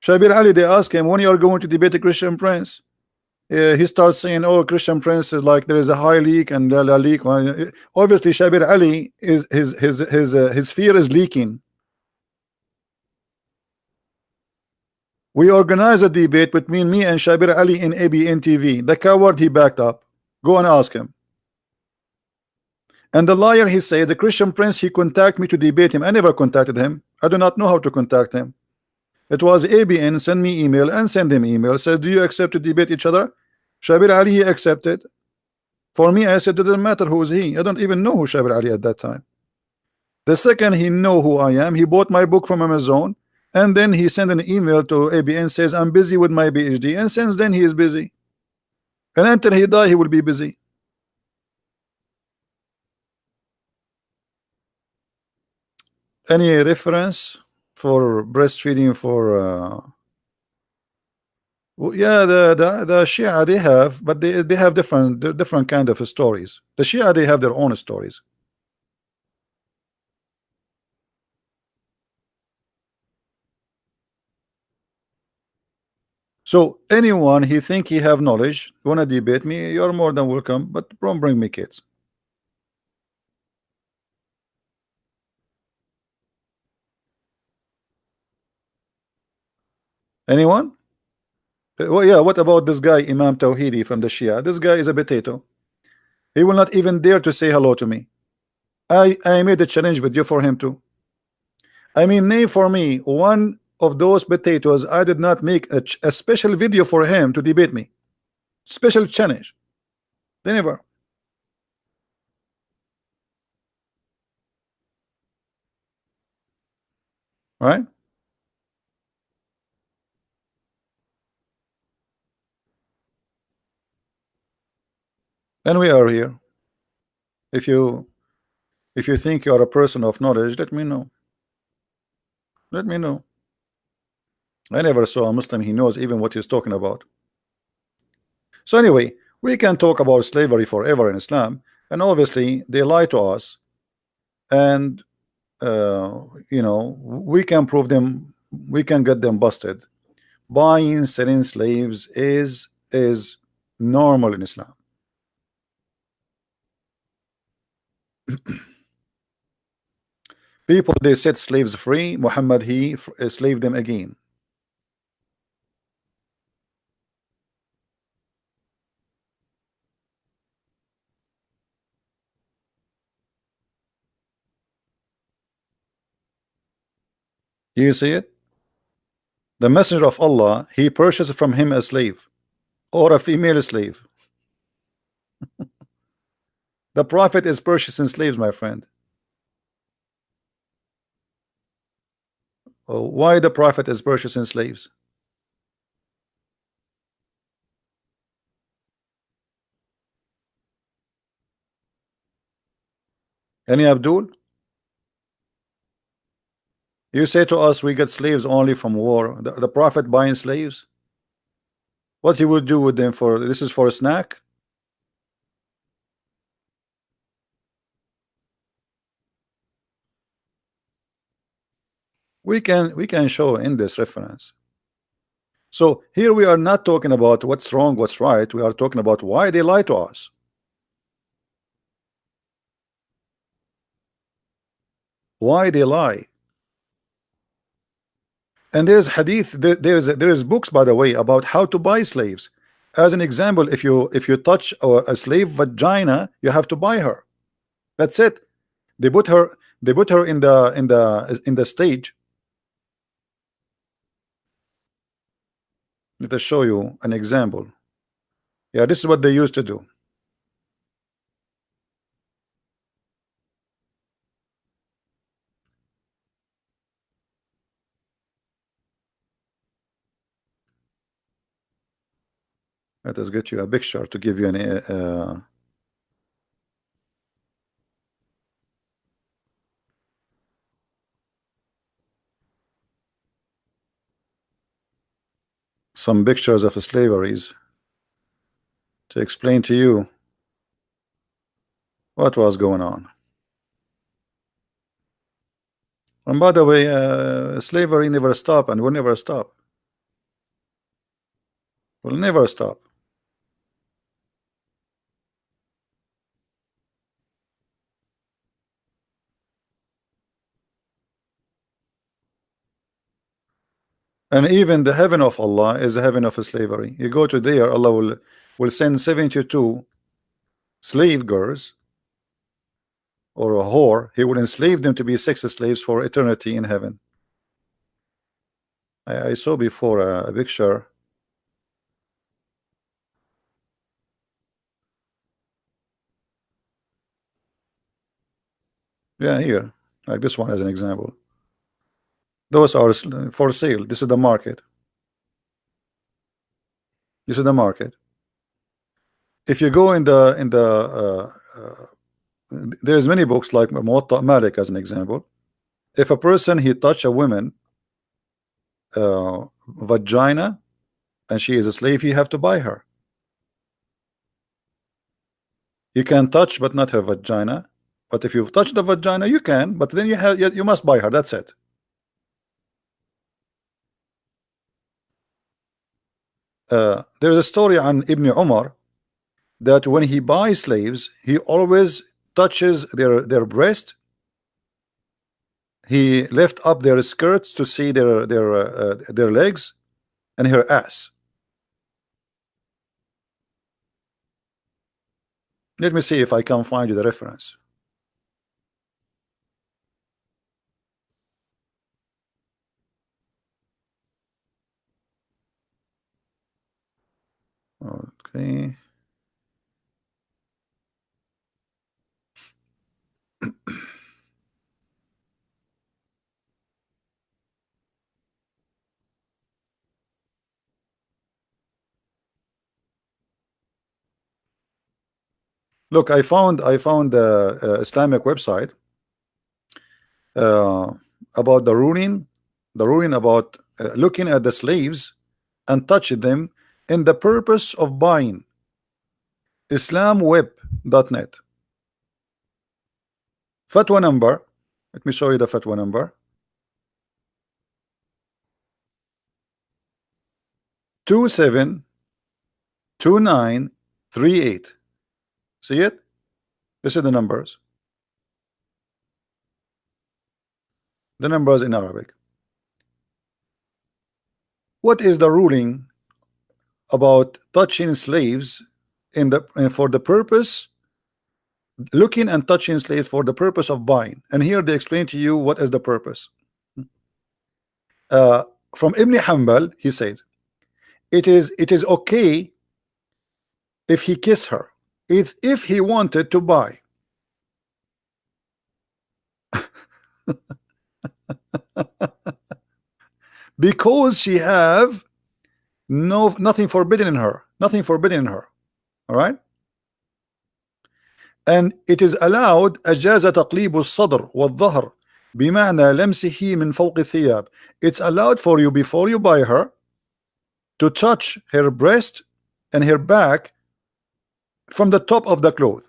Shabir Ali, they ask him when you are going to debate a Christian Prince. He starts saying, "Oh, Christian Prince is like there is a high leak and a leak." Obviously, Shabir Ali is his fear is leaking. We organized a debate between me and Shabir Ali in ABN TV. The coward, he backed up. Go and ask him. And the liar, he said, the Christian Prince, he contacted me to debate him. I never contacted him. I do not know how to contact him. It was ABN send me email and send him email. Said, do you accept to debate each other? Shabir Ali, he accepted. For me, I said, it doesn't matter who is he. I don't even know who Shabir Ali at that time. The second he know who I am, he bought my book from Amazon. And then he sent an email to ABN, says, I'm busy with my PhD. And since then, he is busy. And until he die, he will be busy. Any reference for breastfeeding for well, yeah, the Shia they have, but they have different kind of stories. The Shia they have their own stories. So anyone he think he have knowledge wanna debate me, you're more than welcome, but don't bring me kids. Anyone? Well, yeah, what about this guy Imam Tawhidi from the Shia? This guy is a potato. He will not even dare to say hello to me. I made a challenge video for him too. I mean, name for me one of those potatoes I did not make a special video for him to debate me. Special challenge. They never. All right? And we are here. If you If you think you are a person of knowledge, let me know. Let me know. I never saw a Muslim he knows even what he's talking about. So anyway, we can talk about slavery forever in Islam, and obviously they lie to us, and you know, we can prove them, we can get them busted. Buying, selling slaves is normal in Islam. People they set slaves free. Muhammad he slaved them again. You see it? The messenger of Allah, he purchased from him a slave or a female slave. The prophet is purchasing slaves, my friend. Why the prophet is purchasing slaves? Any Abdul? You say to us we get slaves only from war. The prophet buying slaves? What he would do with them for? This is for a snack? We can show in this reference. So here we are not talking about what's wrong, what's right. We are talking about why they lie to us. Why they lie. And there's hadith, there is books, by the way, about how to buy slaves. As an example, if you touch a slave vagina, you have to buy her. That's it. They put her in the stage. Let us show you an example. Yeah, this is what they used to do. Let us get you a picture to give you an some pictures of slaveries to explain to you what was going on. And by the way, slavery never stop and will never stop. Will never stop. And even the heaven of Allah is the heaven of slavery. You go to there, Allah will send 72 slave girls or a whore. He will enslave them to be sex slaves for eternity in heaven. I saw before a picture. Yeah, here, like this one as an example. Those are for sale. This is the market. This is the market. If you go in the there's many books like Muwatta Malik as an example. If a person he touch a woman vagina and she is a slave, you have to buy her. You can touch but not her vagina. But if you touch the vagina, you can, but then you must buy her. That's it. There is a story on Ibn Umar that when he buys slaves, he always touches their breast. He lift up their skirts to see their legs and her ass. Let me see if I can find you the reference. Okay. Look, I found the Islamic website. uh, about the ruling about looking at the slaves and touching them in the purpose of buying. Islamweb.net. Fatwa number. Let me show you the fatwa number. 272938. See it? This is the numbers. The numbers in Arabic. What is the ruling about touching slaves in the for the purpose, looking and touching slaves for the purpose of buying? And here they explain to you what is the purpose. From Ibn Hanbal, he says it is okay if he kissed her, if he wanted to buy. Because she have nothing forbidden in her, nothing forbidden in her. All right, and it is allowed. أجاز تقليب الصدر والظهر بمعنى لمسه من فوق الثياب. It's allowed for you, before you buy her, to touch her breast and her back from the top of the cloth.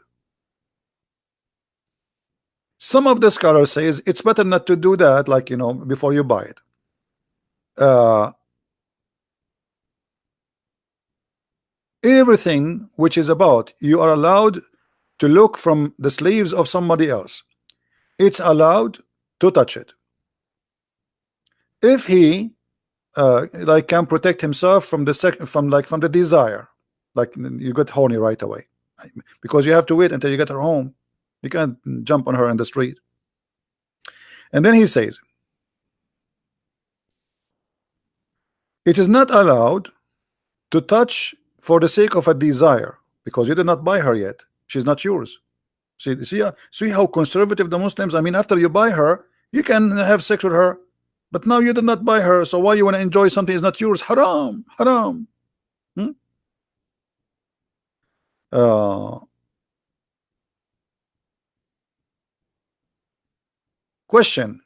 Some of the scholars says it's better not to do that, like, you know, before you buy it. Everything which is about you are allowed to look from the sleeves of somebody else, it's allowed to touch it if he like can protect himself from the from the desire. Like, you get horny right away because you have to wait until you get her home. You can't jump on her in the street. And then he says it is not allowed to touch for the sake of a desire, because you did not buy her yet. She's not yours. See how conservative the Muslims. I mean, after you buy her, you can have sex with her, but now you did not buy her, so why you want to enjoy something is not yours? Haram, haram. Question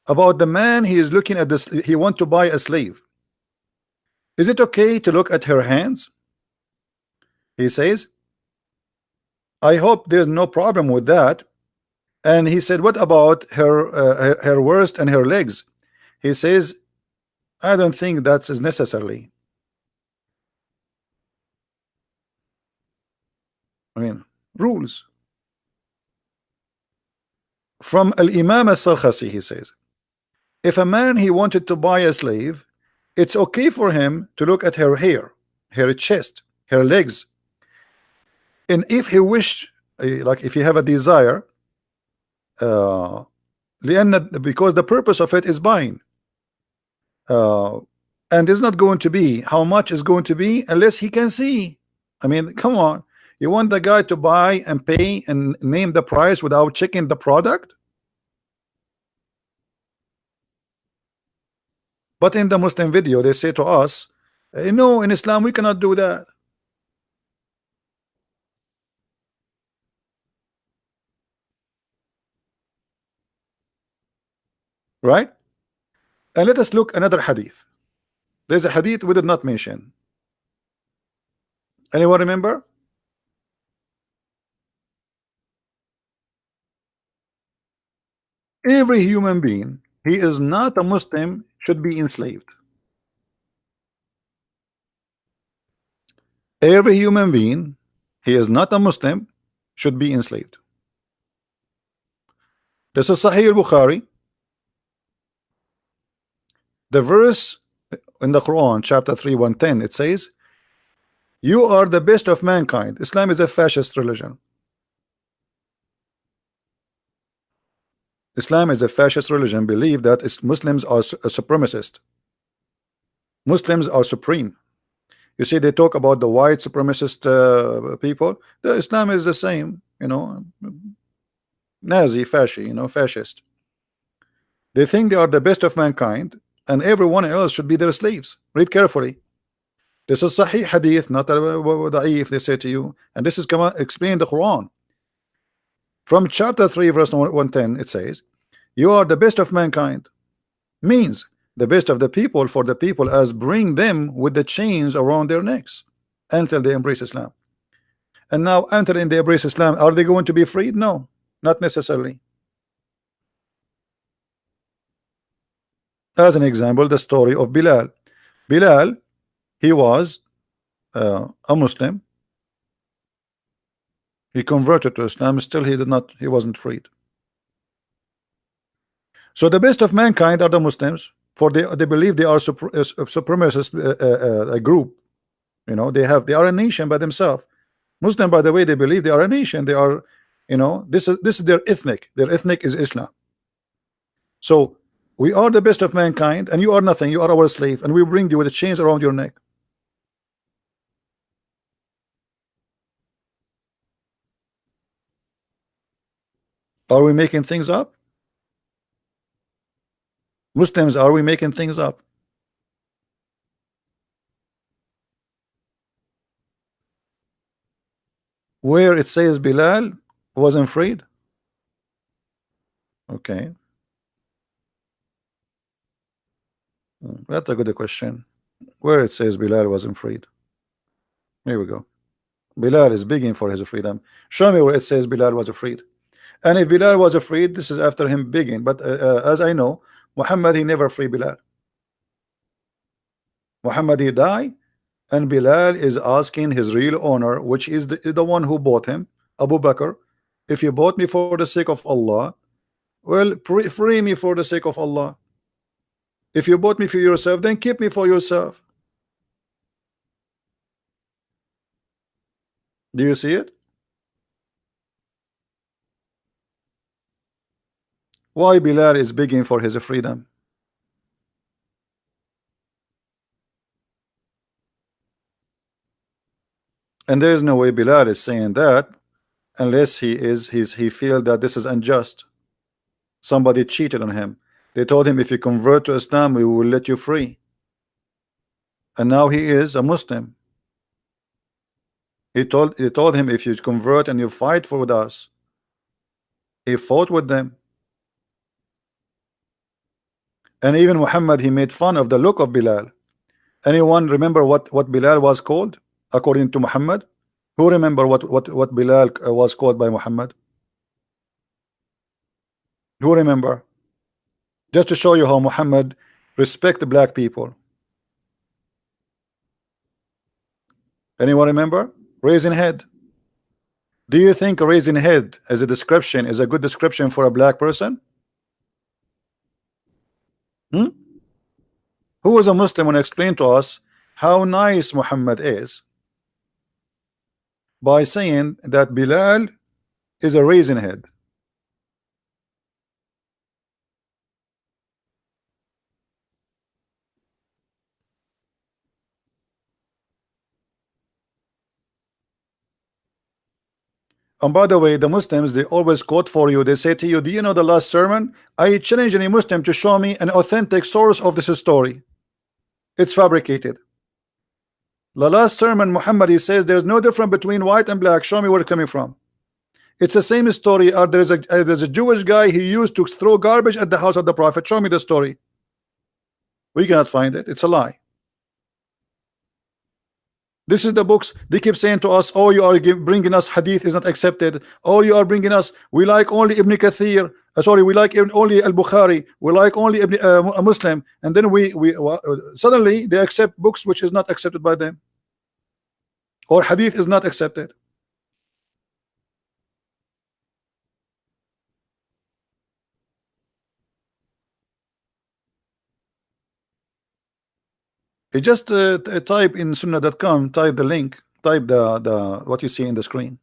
about the man. He is looking at this. He want to buy a slave. Is it okay to look at her hands? He says, I hope there's no problem with that. And he said, what about her waist and her legs? He says, I don't think that's as necessarily. I mean, rules. From Al-Imam Al-Sarkhasi, he says, if a man he wanted to buy a slave, it's okay for him to look at her hair, her chest, her legs, and if he wished, like if you have a desire, because the purpose of it is buying, and it's not going to be how much is going to be unless he can see. I mean, come on, you want the guy to buy and pay and name the price without checking the product? But in the Muslim video they say to us, no, in Islam we cannot do that. Right? And let us look another hadith. There's a hadith we did not mention. Anyone remember? Every human being, he is not a Muslim, should be enslaved. Every human being, he is not a Muslim, should be enslaved. This is Sahih al-Bukhari. The verse in the Quran, chapter 3, 110, it says, you are the best of mankind. Islam is a fascist religion. Islam is a fascist religion. Believe that Muslims are a supremacist. Muslims are supreme. You see, they talk about the white supremacist people. The Islam is the same, you know, Nazi, fascist. They think they are the best of mankind, and everyone else should be their slaves. Read carefully. This is Sahih hadith, not da'if, they say to you, and this is explained in the Quran. From chapter 3, verse 110, it says, You are the best of mankind means the best of the people for the people, as bring them with the chains around their necks until they embrace Islam. And now until they embrace Islam, are they going to be freed? No, not necessarily. As an example, the story of Bilal. Bilal, he was a Muslim. He converted to Islam. Still, he wasn't freed. So the best of mankind are the Muslims, for they believe they are supremacist a group. You know, they are a nation by themselves. Muslim, by the way, they believe they are a nation. They are, you know, this is their ethnic. Their ethnic is Islam. So we are the best of mankind, and you are nothing. You are our slave, and we bring you with a chains around your neck. Are we making things up? Muslims, are we making things up? Where it says Bilal wasn't freed? Okay. That's a good question. Where it says Bilal wasn't freed? Here we go. Bilal is begging for his freedom. Show me where it says Bilal was freed. And if Bilal was freed, this is after him begging. But as I know, Muhammad, he never free Bilal. Muhammad, he died, and Bilal is asking his real owner, which is the one who bought him, Abu Bakr, if you bought me for the sake of Allah, well, free me for the sake of Allah. If you bought me for yourself, then keep me for yourself. Do you see it? Why Bilal is begging for his freedom? And there is no way Bilal is saying that unless he feel that this is unjust. Somebody cheated on him. They told him, if you convert to Islam, we will let you free. And now he is a Muslim. He told him, if you convert and you fight for us. He fought with them. And even Muhammad, he made fun of the look of Bilal. Anyone remember what Bilal was called according to Muhammad? Who remember what Bilal was called by Muhammad? Who remember? Just to show you how Muhammad respect the black people. Anyone remember? Raising head. Do you think raising head as a description is a good description for a black person? Hmm? Who was a Muslim and explain to us how nice Muhammad is by saying that Bilal is a raising head? And by the way, the Muslims, they always quote for you. They say to you, do you know the last sermon? I challenge any Muslim to show me an authentic source of this story. It's fabricated. The last sermon, Muhammad, he says there's no difference between white and black. Show me where it's coming from. It's the same story. There's a Jewish guy he used to throw garbage at the house of the Prophet. Show me the story. We cannot find it. It's a lie. This is the books. They keep saying to us, oh, you are bringing us hadith is not accepted. Oh, you are bringing us, we like only Ibn Kathir. Sorry, we like only Al-Bukhari. We like only a Muslim. And then suddenly they accept books which is not accepted by them. Or hadith is not accepted. You just type in sunnah.com, type the link, type the what you see in the screen.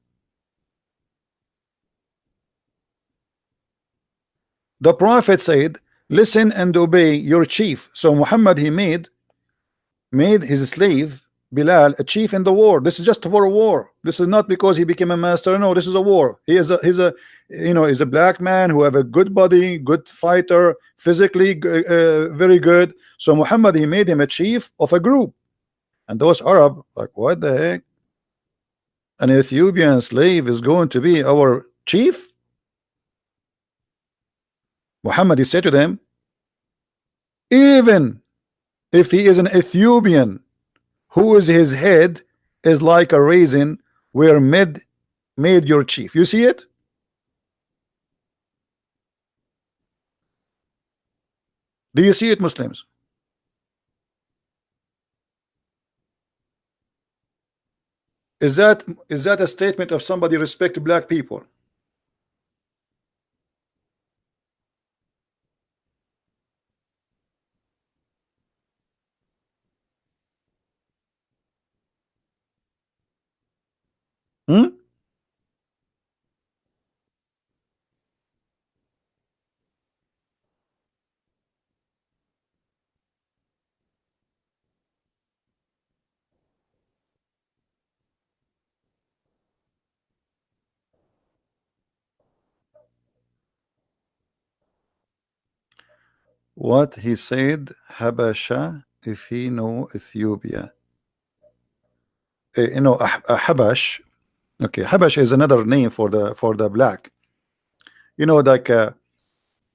The Prophet said, listen and obey your chief. So Muhammad, he made his slave Bilal a chief in the war. This is just for a war. This is not because he became a master. No, this is a war. He's a black man who have a good body, good fighter, physically very good. So Muhammad, he made him a chief of a group. And those Arab, like, what the heck? An Ethiopian slave is going to be our chief? Muhammad, he said to them, even if he is an Ethiopian whose his head is like a raisin, were made your chief. You see it? Do you see it, Muslims? Is that a statement of somebody respect black people? Hmm? What he said, Habasha, if he know Ethiopia. You know, Habash. Okay, Habash is another name for the black. You know, like uh,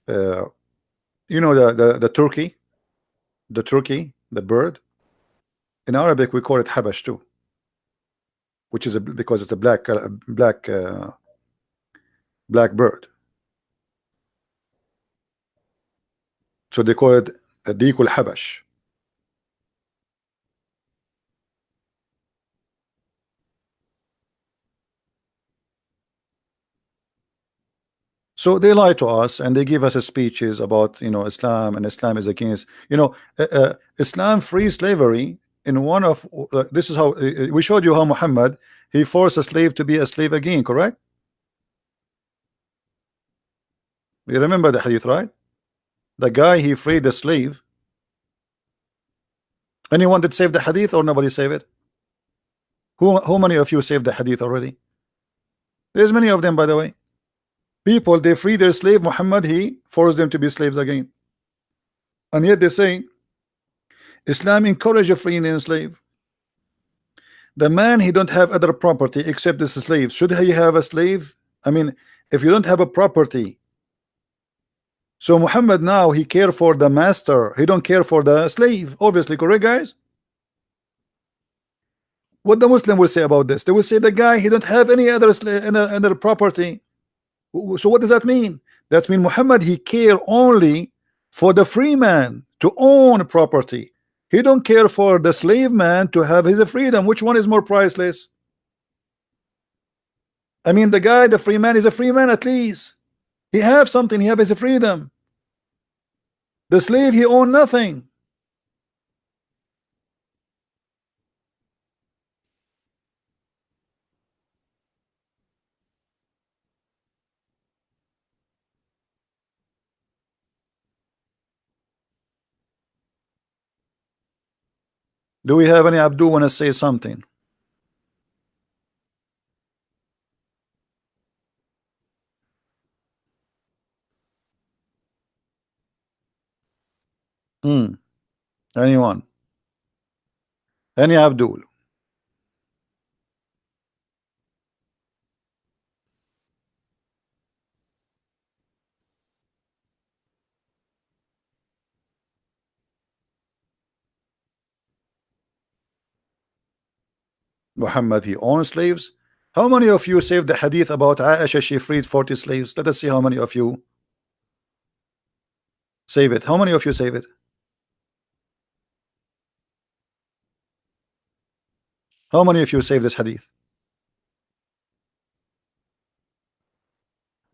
you know the turkey, the bird. In Arabic, we call it Habash too, which is because it's a black bird. So they call it a Dikul Habash. So they lie to us and they give us speeches about, you know, Islam, and Islam is against, you know, Islam free slavery. In one of this is how we showed you how Muhammad, he forced a slave to be a slave again, correct? You remember the hadith, right? The guy, he freed the slave. Anyone that saved the hadith, or nobody saved it? Who many of you saved the hadith already? There's many of them, by the way. People, they free their slave. Muhammad, he forced them to be slaves again. And yet they say Islam encourage a free and slave. The man, he don't have other property except this slave. Should he have a slave? I mean, if you don't have a property, so Muhammad now, he care for the master, he don't care for the slave, obviously, correct, guys? What the Muslim will say about this? They will say the guy, he don't have any other slave, any property. So what does that mean? That means Muhammad, he care only for the free man to own property. He don't care for the slave man to have his freedom. Which one is more priceless? I mean, the guy, the free man, is a free man at least. He have something, he have his freedom. The slave, he own nothing. Do we have any Abdul want to say something? Anyone? Any Abdul? Muhammad, he owns slaves. How many of you saved the hadith about Aisha, she freed 40 slaves? Let us see how many of you save it. How many of you save it? How many of you save this hadith?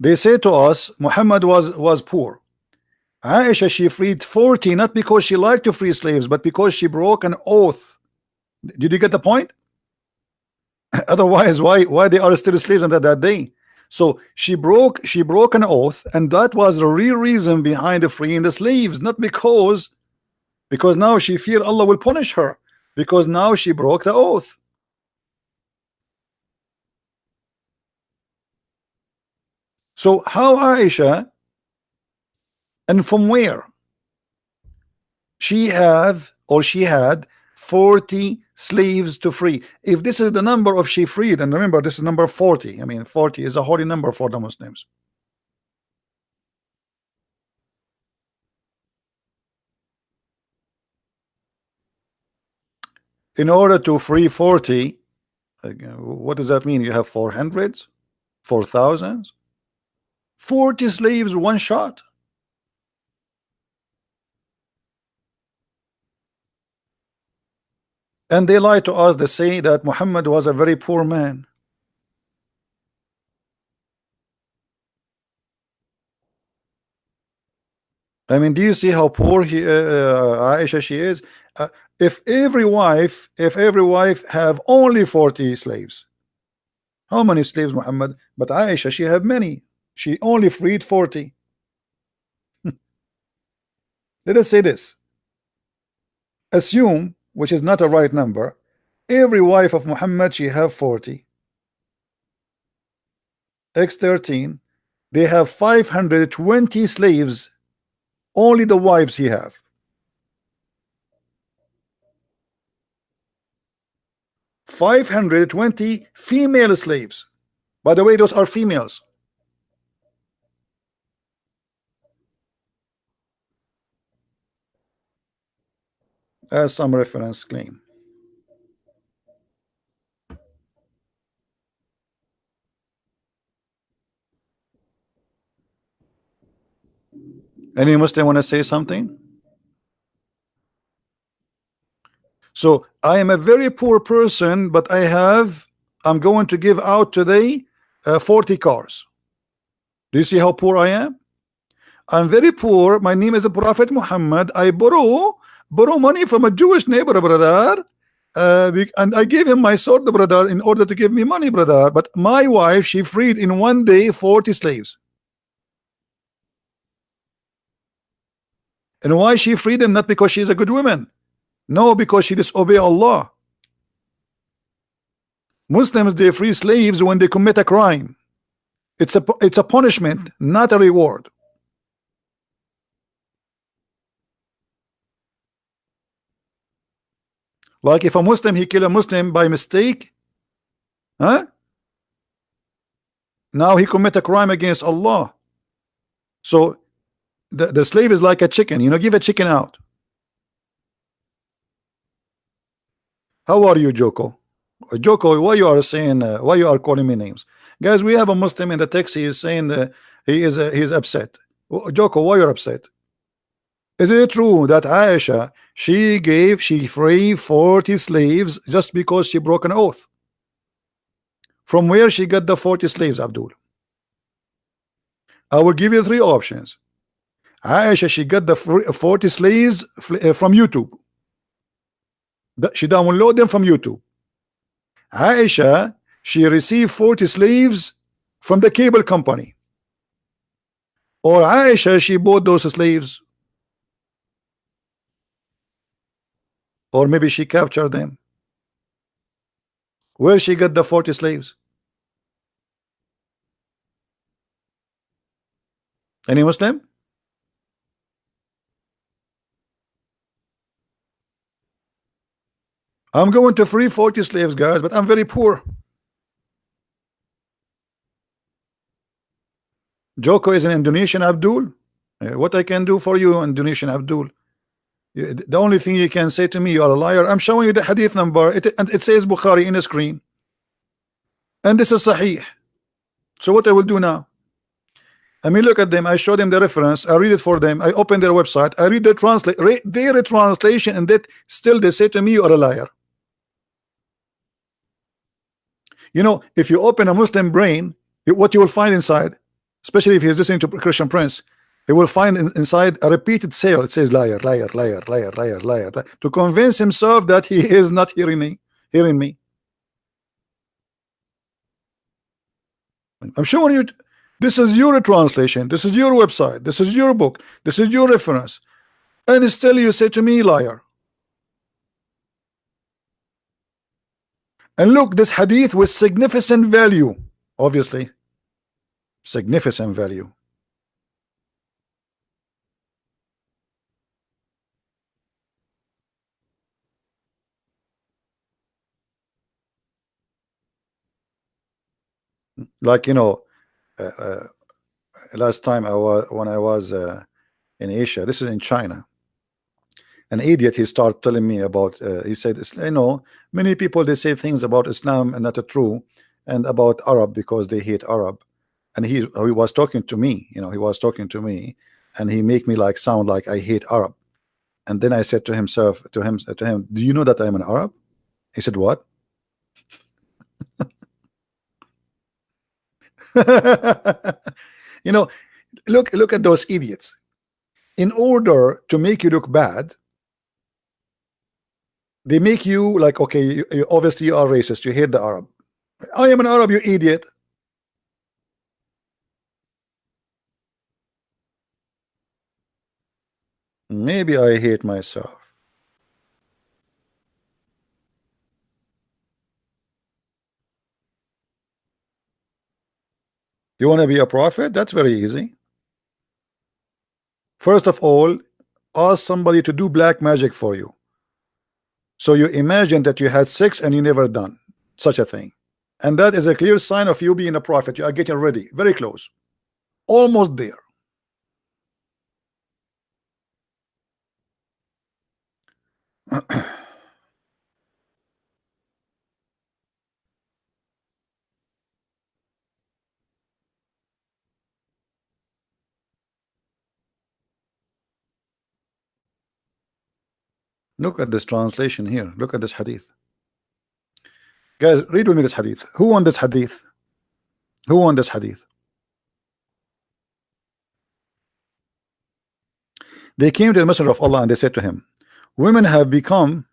They say to us Muhammad was poor. Aisha, she freed 40, not because she liked to free slaves, but because she broke an oath. Did you get the point? Otherwise, why they are still slaves until that day? So she broke an oath, and that was the real reason behind the freeing the slaves, not because now she feared Allah will punish her, because now she broke the oath. So how Aisha, and from where she had 40 slaves to free? If this is the number of she freed, and remember this is number 40, I mean 40 is a holy number for the Muslims. in order to free 40, what does that mean? You have 400s, 4,000s, 40 slaves one shot. And they lie to us. They say that Muhammad was a very poor man. I mean, do you see how poor Aisha she is? If every wife have only 40 slaves, how many slaves Muhammad? But Aisha she have many. She only freed 40. Let us say this. Assume, which is not a right number, every wife of Muhammad she have 40. X 13. They have 520 slaves. Only the wives he have. 520 female slaves. By the way, those are females. As some reference claim. Any Muslim want to say something? So I am a very poor person, but I'm going to give out today 40 cars. Do you see how poor I am? I'm very poor. My name is Prophet Muhammad. I borrow money from a Jewish neighbor, brother, and I gave him my sword, brother, in order to give me money, brother. But my wife, she freed in one day 40 slaves. And why she freed them? Not because she's a good woman. No, because she disobey Allah. Muslims, they free slaves when they commit a crime. It's a punishment, not a reward. Like if a Muslim he kill a Muslim by mistake, huh? Now he commit a crime against Allah. So the slave is like a chicken, you know, give a chicken out. How are you, Joko? Joko, why you are saying why you are calling me names? Guys, we have a Muslim in the text. He is saying he's upset. Joko, why you're upset? Is it true that Aisha she freed 40 slaves just because she broke an oath? From where she got the 40 slaves, Abdul? I will give you three options. Aisha she got the 40 slaves from YouTube. She downloaded them from YouTube. Aisha she received 40 slaves from the cable company. Or Aisha she bought those slaves. Or maybe she captured them. Where she got the 40 slaves? Any Muslim? I'm going to free 40 slaves, guys, but I'm very poor. Joko is an Indonesian, Abdul. What I can do for you, Indonesian Abdul? The only thing you can say to me, you are a liar. I'm showing you the hadith number, and it says Bukhari in the screen, and this is Sahih. So what I will do now? I mean, look at them. I show them the reference. I read it for them. I open their website. I read their translation, and that still they say to me, you are a liar. You know, if you open a Muslim brain, what you will find inside, especially if he's listening to Christian Prince, he will find inside a repeated sale. It says liar, liar, liar, liar, liar, liar, to convince himself that he is not hearing me. I'm showing you. This is your translation. This is your website. This is your book. This is your reference. And still you say to me, liar. And look, this hadith with significant value, obviously, significant value. Like, you know, last time when I was in Asia, this is in China. an idiot, he started telling me about, he said, many people, they say things about Islam and not true, and about Arab because they hate Arab. And he was talking to me, he was talking to me, and he make me like sound like I hate Arab. And then I said to him, do you know that I'm an Arab? He said, what? you know look at those idiots. In order to make you look bad, they make you like, okay, obviously you are racist, you hate the Arab. I am an Arab, you idiot. Maybe I hate myself. You want to be a prophet? That's very easy. First of all, ask somebody to do black magic for you. So you imagine that you had sex and you never done such a thing, and that is a clear sign of you being a prophet. You are getting ready, very close, almost there. Look at this translation here. Look at this hadith. Guys, read with me this hadith. Who won this hadith? Who won this hadith? They came to the Messenger of Allah and they said to him, women have become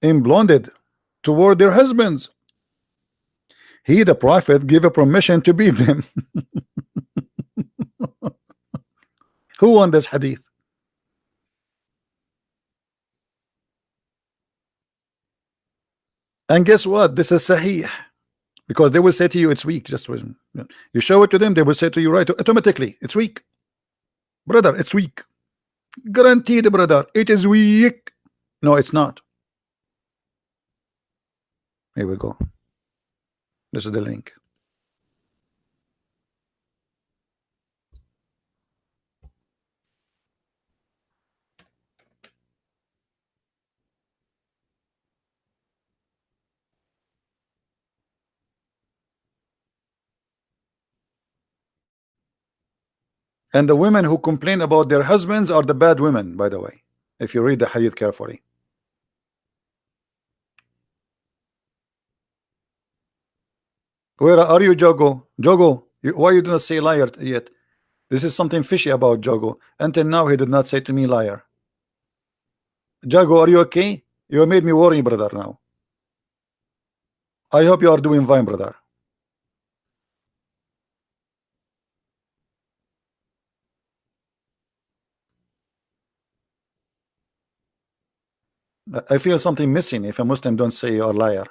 emblinded toward their husbands. He, the prophet, gave a permission to beat them. Who won this hadith? And guess what? This is sahih, because they will say to you it's weak. Just you show it to them, they will say to you right automatically, it's weak, brother, it's weak. Guaranteed, brother, it is weak. No, it's not. Here we go. This is the link. And the women who complain about their husbands are the bad women, by the way, if you read the hadith carefully. Where are you, Jogo? Jogo, why you didn't say liar yet? This is something fishy about Jogo. Until now, he did not say to me liar. Jago, are you okay? You made me worry, brother, now. I hope you are doing fine, brother. I feel something missing if a Muslim don't say you're a liar.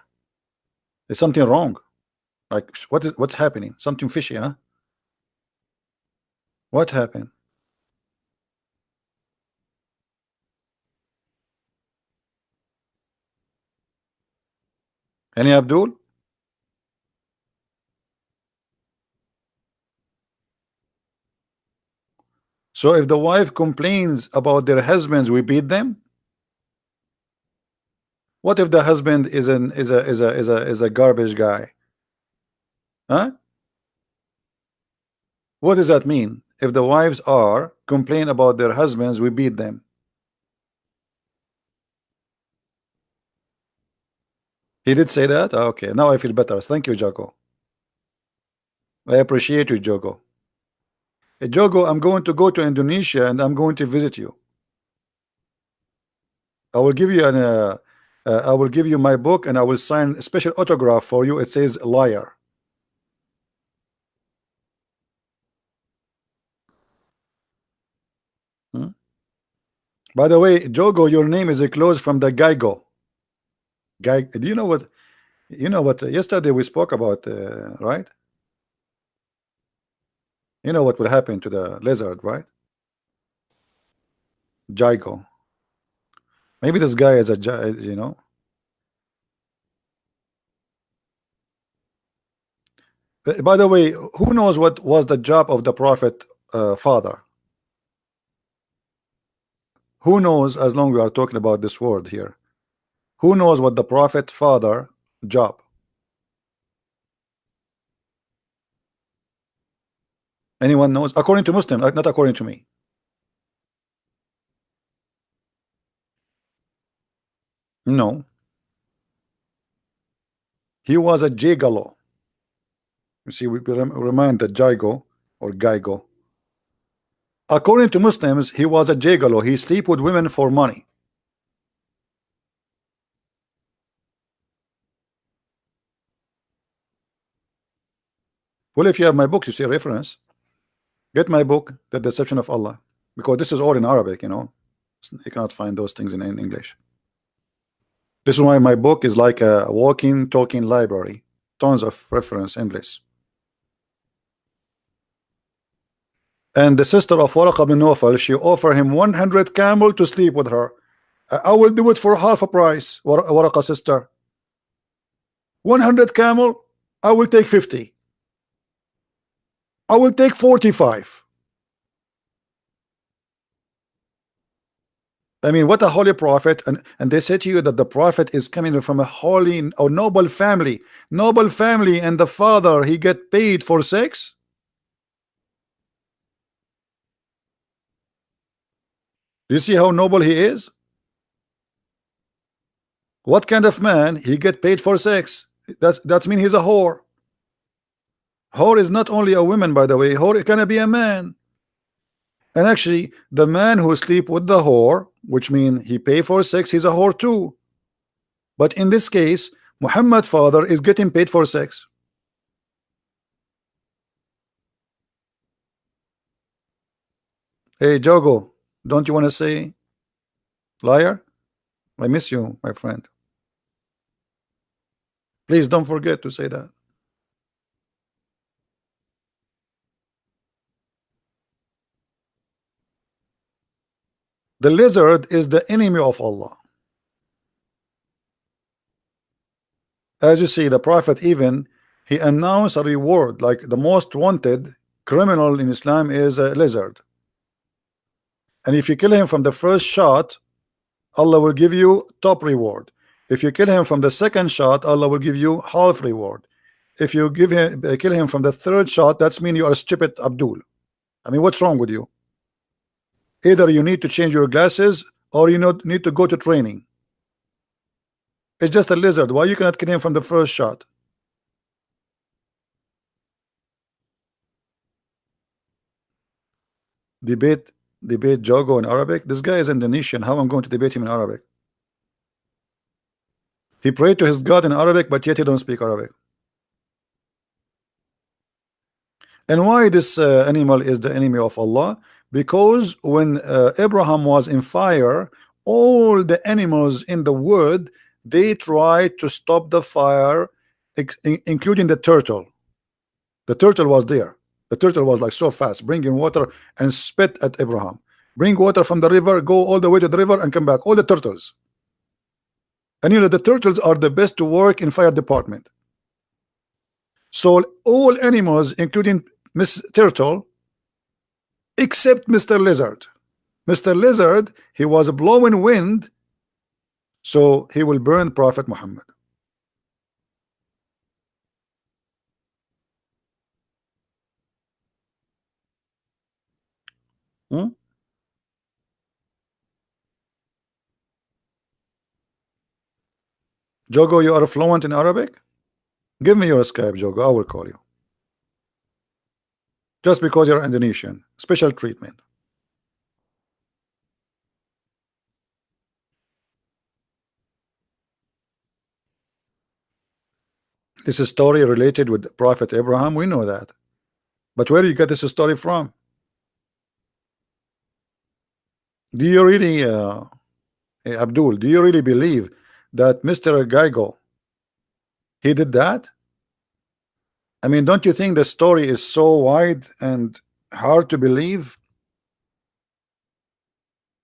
There's something wrong. Like, what's happening? Something fishy, huh? What happened? Any Abdul? So if the wife complains about their husbands, we beat them? What if the husband is a garbage guy? Huh? What does that mean? If the wives are complain about their husbands, we beat them. He did say that? Okay, now I feel better. Thank you, Jago. I appreciate you, Jogo. Hey, Jogo, I'm going to go to Indonesia and I'm going to visit you. I will give you I will give you my book and I will sign a special autograph for you. It says liar. Hmm? By the way, Jogo, your name is a close from the Geigo. Do you know what? You know what? Yesterday we spoke about, right? You know what will happen to the lizard, right? Gygo. Maybe this guy is you know. By the way, who knows what was the job of the prophet father? Who knows, as long we are talking about this word here, who knows what the prophet father job? Anyone knows? According to Muslim, not according to me. No, he was a gigolo. You see, we remind that Jago or Gaigo. According to Muslims, he was a gigolo. He sleep with women for money. Well, if you have my book, you see a reference. Get my book, The Deception of Allah, because this is all in Arabic, you know. You cannot find those things in English. This is why my book is like a walking, talking library. Tons of reference English. And the sister of Waraq bin Nawfal, she offered him 100 camel to sleep with her. I will do it for half a price, Waraqah sister. 100 camel, I will take 50. I will take 45. I mean, what a holy prophet. And they say to you that the prophet is coming from a holy or noble family. Noble family, and the father, he get paid for sex? Do you see how noble he is? What kind of man he get paid for sex? That's mean he's a whore. Whore is not only a woman, by the way. Whore can be a man. And actually, the man who sleep with the whore, which means he pay for sex, he's a whore too. But in this case, Muhammad father is getting paid for sex. Hey Jogo, don't you want to say liar? I miss you, my friend. Please don't forget to say that. The lizard is the enemy of Allah. As you see, the prophet even he announced a reward, like the most wanted criminal in Islam is a lizard. And if you kill him from the first shot, Allah will give you top reward. If you kill him from the second shot, Allah will give you half reward. If you kill him from the third shot, that's mean you are stupid Abdul. I mean, what's wrong with you? Either you need to change your glasses or you need to go to training. It's just a lizard. Why you cannot kill him from the first shot? Debate Jogo in Arabic. This guy is Indonesian. How I'm going to debate him in Arabic? He prayed to his God in Arabic, but yet he don't speak Arabic. And why this animal is the enemy of Allah? Because when Abraham was in fire, all the animals in the wood, they tried to stop the fire, including the turtle. The turtle was there. The turtle was like so fast, bringing water and spit at Abraham. Bring water from the river, go all the way to the river and come back. All the turtles. And you know, the turtles are the best to work in fire department. So all animals, including Miss Turtle, except Mr. Lizard. Mr. Lizard, he was blowing wind, so he will burn Prophet Muhammad. Jogo, you are fluent in Arabic? Give me your Skype, Jogo. I will call you. Just because you're Indonesian. Special treatment. This is a story related with Prophet Abraham. We know that. But where do you get this story from? Do you really, Abdul, do you really believe that Mr. Gaigo, he did that? I mean, don't you think the story is so wide and hard to believe?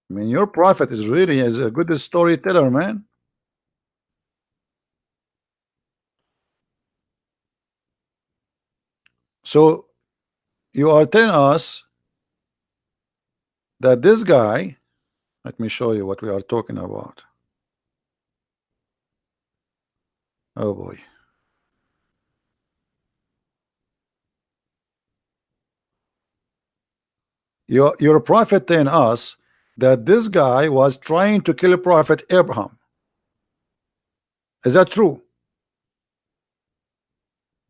I mean, your prophet is really a good storyteller, man. So you are telling us that this guy Let me show you what we are talking about. Oh boy. Your prophet telling us that this guy was trying to kill Prophet Abraham. Is that true?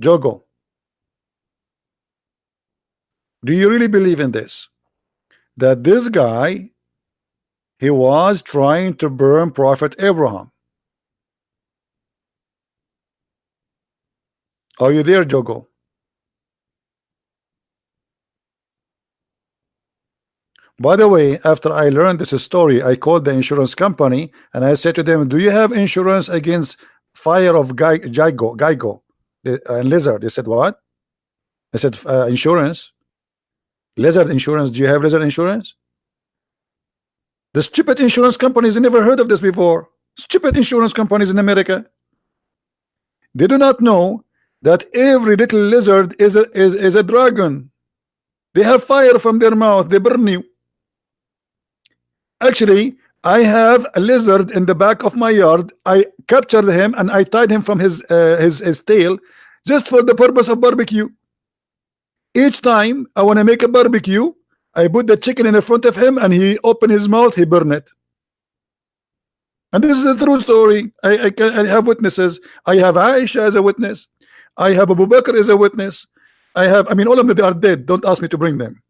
Jogo, do you really believe in this? That this guy, he was trying to burn Prophet Abraham. Are you there, Jogo? By the way, after I learned this story, I called the insurance company and I said to them, do you have insurance against fire of Geigo and lizard? They said, what? I said, insurance, lizard insurance. Do you have lizard insurance? The stupid insurance companies never heard of this before. Stupid insurance companies in America. They do not know that every little lizard is a dragon. They have fire from their mouth. They burn you. Actually, I have a lizard in the back of my yard. I captured him and I tied him from his tail just for the purpose of barbecue. Each time I want to make a barbecue, I put the chicken in the front of him and he open his mouth, he burn it. And this is a true story. I have witnesses. I have Aisha as a witness. I have Abu Bakr as a witness. I mean, all of them, they are dead. Don't ask me to bring them.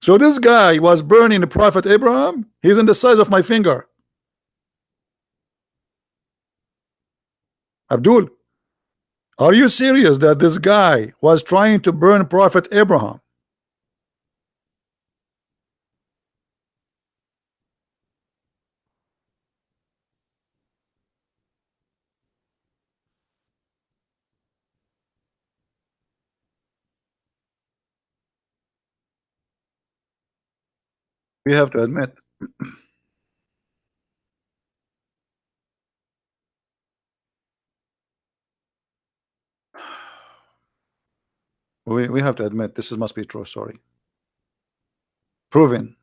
So this guy was burning the Prophet Abraham. He's in the size of my finger. Abdul, are you serious that this guy was trying to burn Prophet Abraham? We have to admit. We have to admit this must be true. Sorry. Proven.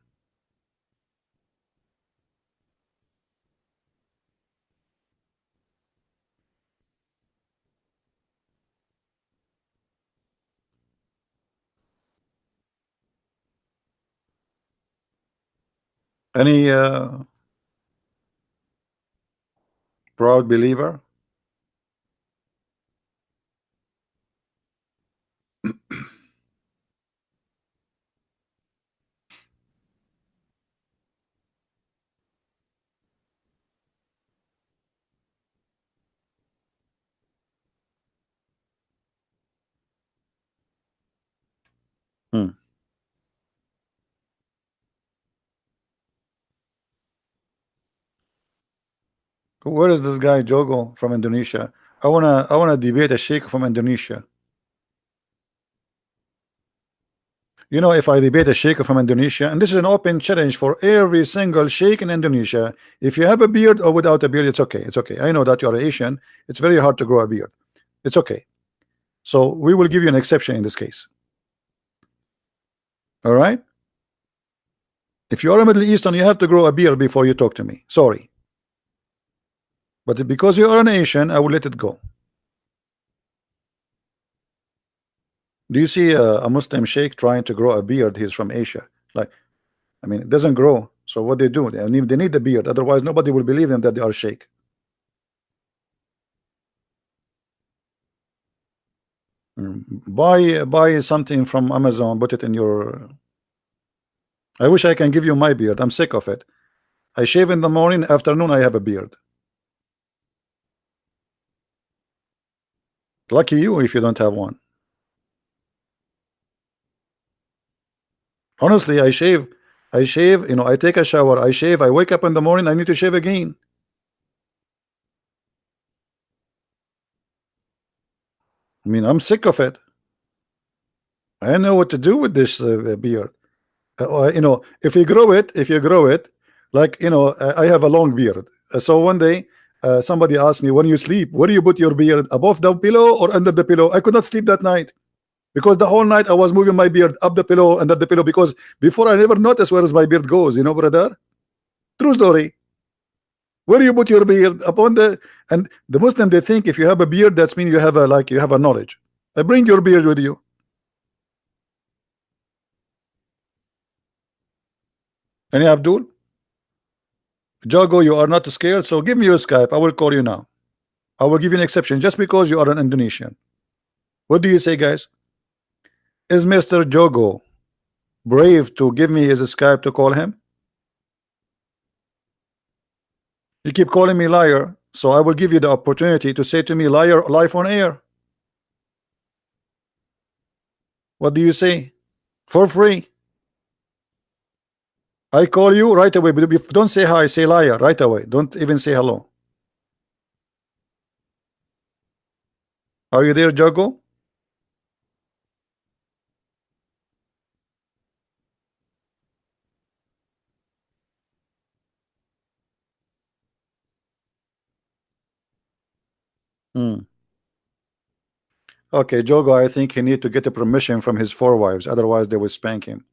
Any proud believer? Hmm. Where is this guy Jogo from Indonesia? I wanna debate a sheikh from Indonesia. You know, if I debate a sheikh from Indonesia, and this is an open challenge for every single sheikh in Indonesia, if you have a beard or without a beard, it's okay. It's okay. I know that you're Asian. It's very hard to grow a beard. It's okay. So we will give you an exception in this case. All right. If you are a Middle Eastern, you have to grow a beard before you talk to me. Sorry. But because you are an Asian, I will let it go. Do you see a Muslim sheikh trying to grow a beard? He's from Asia. Like, I mean, it doesn't grow. So what they do? They need the beard. Otherwise, nobody will believe them that they are sheikh. Buy something from Amazon. Put it in your. I wish I can give you my beard. I'm sick of it. I shave in the morning. Afternoon, I have a beard. Lucky you if you don't have one. Honestly, I shave, you know, I take a shower, I shave, I wake up in the morning, I need to shave again. I mean, I'm sick of it. I don't know what to do with this beard. You know, if you grow it, like, you know, I have a long beard. So one day, somebody asked me, when you sleep, where do you put your beard? Above the pillow or under the pillow? I could not sleep that night. because the whole night I was moving my beard up the pillow and at the pillow, because before I never noticed where my beard goes, you know, brother. True story. Where you put your beard upon the, and the Muslim, they think if you have a beard, that's mean you have a, like, you have a knowledge. Bring your beard with you. Any Abdul? Jago, you are not scared, so give me your Skype. I will call you now. I will give you an exception just because you are an Indonesian. What do you say, guys? Is Mr. Jogo brave to give me his Skype to call him? You keep calling me liar, so I will give you the opportunity to say to me liar live on air. What do you say? For free. I call you right away, but don't say hi, say liar right away. Don't even say hello. Are you there, Jago? Okay, Jogo, I think he need to get a permission from his 4 wives, otherwise they will spank him.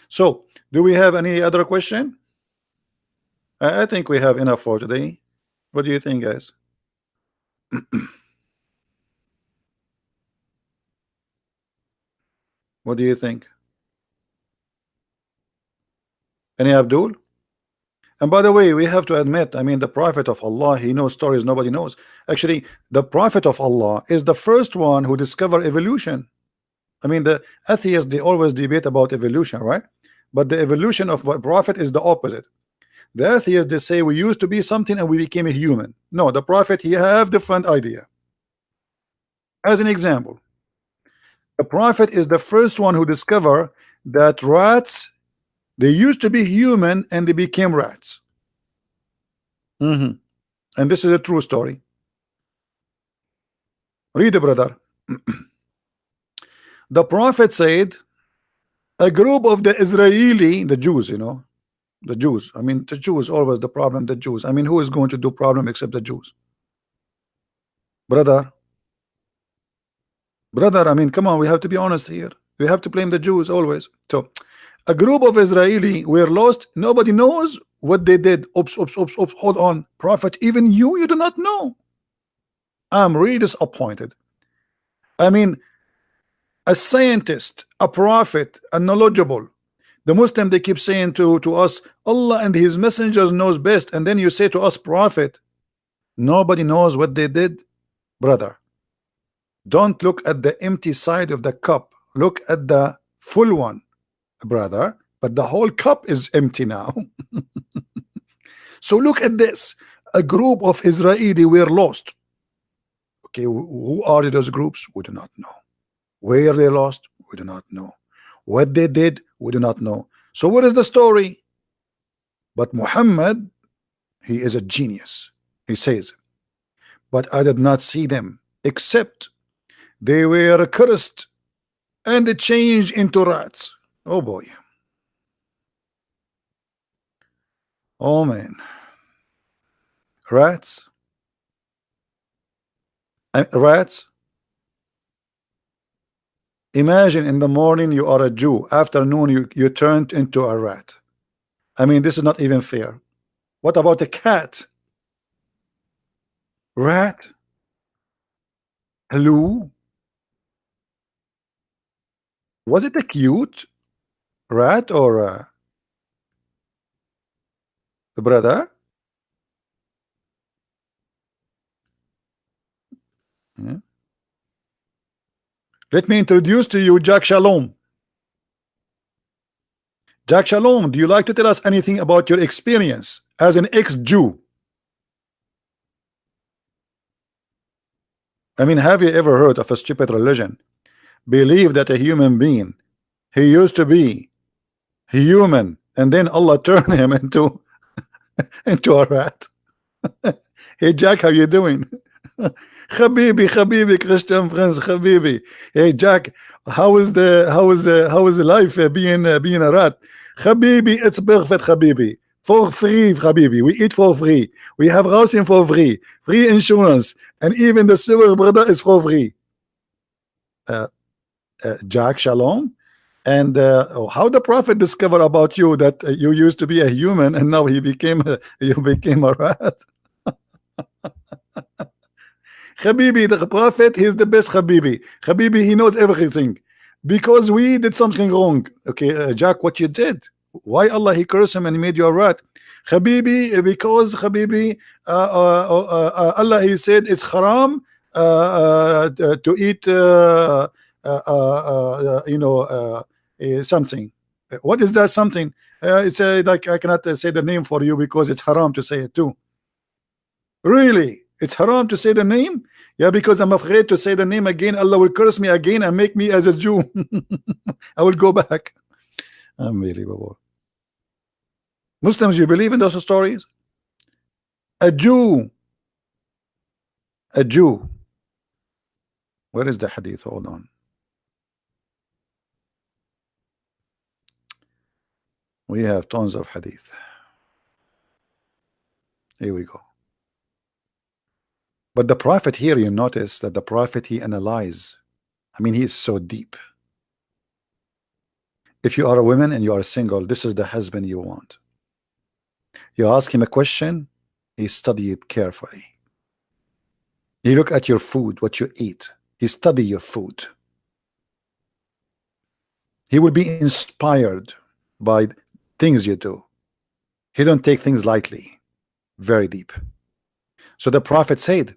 So, do we have any other question? I think we have enough for today. What do you think, guys? What do you think? Any Abdul? And by the way, we have to admit, I mean, the Prophet of Allah, he knows stories nobody knows. Actually, the Prophet of Allah is the first one who discovered evolution. I mean, the atheists, they always debate about evolution, right? But the evolution of the Prophet is the opposite. The atheists, they say we used to be something and we became a human. No, the Prophet, he have different idea. As an example, the Prophet is the first one who discovered that rats, they used to be human and they became rats. And this is a true story. Read it, brother. The Prophet said a group of the Israeli, the Jews, you know, the Jews. I mean, the Jews always the problem, the Jews. I mean, who is going to do problem except the Jews? Brother, I mean, come on, we have to be honest here. We have to blame the Jews always. So a group of Israeli were lost. Nobody knows what they did. Oops. Hold on, Prophet. Even you do not know. I'm really disappointed. I mean, a scientist, a prophet, a knowledgeable. The Muslim, they keep saying to us, Allah and His messengers knows best. And then you say to us, Prophet, nobody knows what they did. Brother, don't look at the empty side of the cup. Look at the full one, brother. But the whole cup is empty now. So look at this. A group of Israeli were lost. Okay, who are those groups? We do not know. Where they lost? We do not know. What they did? We do not know. So what is the story? But Muhammad, he is a genius. He says, but I did not see them, except they were cursed and they changed into rats. Oh boy. Oh man. Rats. Rats. Imagine in the morning you are a Jew, afternoon you turned into a rat. I mean, this is not even fair. What about a cat? Rat? Hello? Was it a cute rat or a brother? Yeah. Let me introduce to you Jack Shalom. Jack Shalom, do you like to tell us anything about your experience as an ex-Jew? I mean, have you ever heard of a stupid religion? Believe that a human being, he used to be human, and then Allah turned him into a rat. Hey Jack, how you doing? Habibi, Christian friends, Habibi. Hey Jack, how is the life being a rat? Habibi, it's perfect, Habibi. For free, Habibi. We eat for free. We have housing for free. Free insurance. And even the silver brother is for free. Uh, Jack, shalom. And how the prophet discovered about you that you used to be a human and now he became you became a rat. Habibi, the prophet, he's the best Habibi. Habibi, he knows everything. Because we did something wrong. Okay, Jack, what you did? Why Allah he cursed him and he made you a rat? Habibi, because Habibi, Allah he said it's haram to eat something. What is that something? It's like I cannot say the name for you because it's haram to say it too. Really? It's haram to say the name? Yeah, because I'm afraid to say the name again. Allah will curse me again and make me as a Jew. I will go back. Unbelievable. Muslims, you believe in those stories? A Jew. A Jew. Where is the hadith? Hold on. We have tons of hadith. Here we go. But the prophet here, you notice that the prophet, he analyzes. I mean, he is so deep. If you are a woman and you are single, this is the husband you want. You ask him a question, he study it carefully. He look at your food, what you eat. He study your food. He will be inspired by things you do. He don't take things lightly. Very deep. So the prophet said,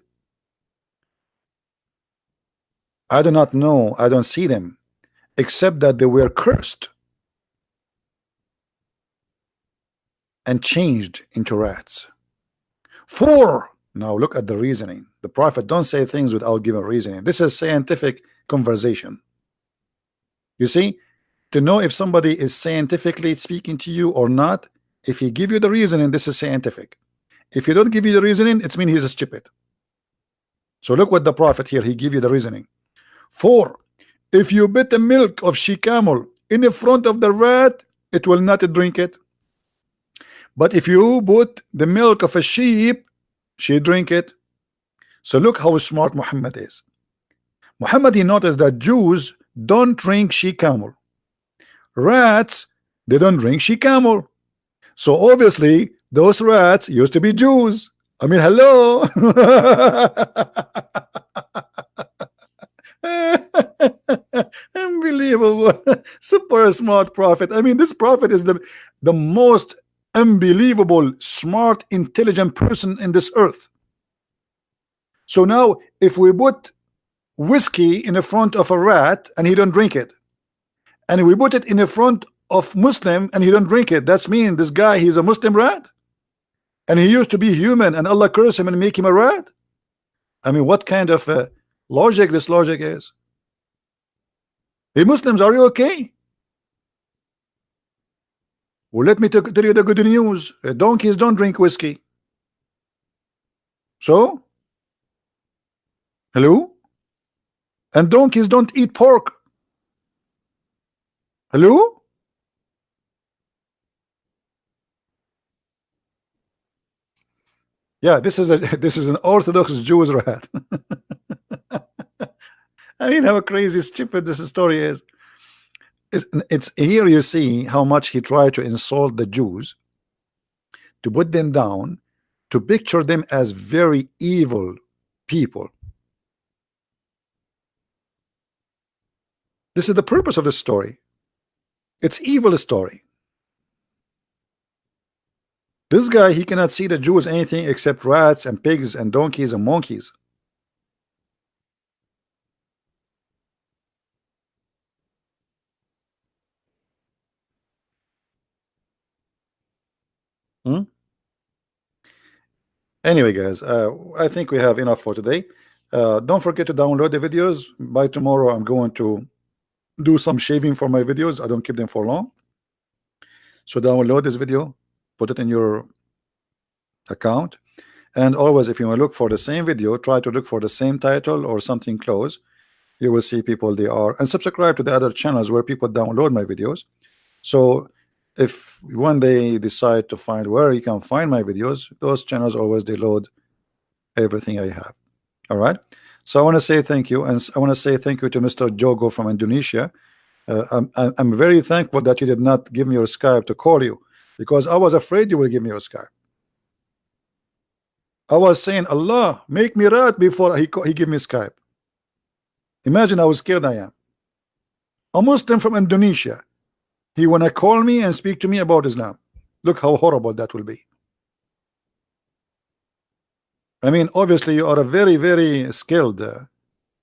I do not know, I don't see them, except that they were cursed and changed into rats. Now look at the reasoning. The prophet don't say things without giving reasoning. This is scientific conversation. You see, to know if somebody is scientifically speaking to you or not, if he give you the reasoning, this is scientific. If he don't give you the reasoning, it means he's stupid. So look what the prophet here, he give you the reasoning. 4, if you put the milk of she-camel in the front of the rat, it will not drink it. But if you put the milk of a sheep, she drink it. So look how smart Muhammad is. Muhammad, he noticed that Jews don't drink she-camel. Rats, they don't drink she-camel. So obviously, those rats used to be Jews. I mean, hello. Unbelievable. Super smart prophet. I mean, this prophet is the most unbelievable, smart, intelligent person in this earth. So now, if we put whiskey in the front of a rat and he don't drink it, and we put it in the front of Muslim and he don't drink it, that's mean this guy, he's a Muslim rat, and he used to be human and Allah curse him and make him a rat. I mean, what kind of logic this logic is? Hey Muslims, are you okay? Well, let me tell you the good news. Donkeys don't drink whiskey. So, hello? And donkeys don't eat pork. Hello? Yeah, this is an Orthodox Jewish rat. I mean, how crazy stupid this story is. It's here you see how much he tried to insult the Jews, to put them down, to picture them as very evil people. This is the purpose of the story. It's evil story. This guy, he cannot see the Jews anything except rats and pigs and donkeys and monkeys. Anyway, guys, I think we have enough for today. Don't forget to download the videos. By tomorrow, I'm going to do some shaving for my videos. I don't keep them for long. So download this video, put it in your account, and always, if you want to look for the same video, try to look for the same title or something close. You will see people they are, and subscribe to the other channels where people download my videos. So if when they decide to find where you can find my videos, those channels always they load everything I have. All right. So I want to say thank you, and I want to say thank you to Mr. Jogo from Indonesia. I'm very thankful that you did not give me your Skype to call you, because I was afraid you will give me your Skype. I was saying, Allah, make me right before he give me Skype. Imagine how scared I am. A Muslim from Indonesia, he wanna call me and speak to me about Islam. Look how horrible that will be. I mean, obviously you are a very, very skilled. The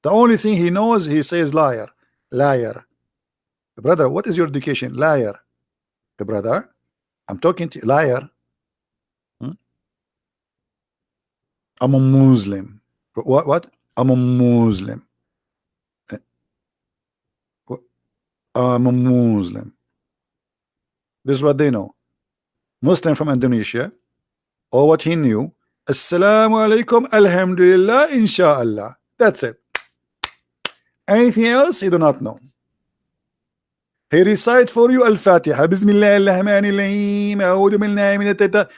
only thing he knows, he says liar, liar. Brother, what is your education? Liar. Brother, I'm talking to you, liar. I'm a Muslim. What? I'm a Muslim. I'm a Muslim. This is what they know. Muslim from Indonesia, or what he knew, Assalamu alaikum, alhamdulillah, inshallah. That's it. Anything else, he do not know. He recite for you Al-Fatiha. Bismillah.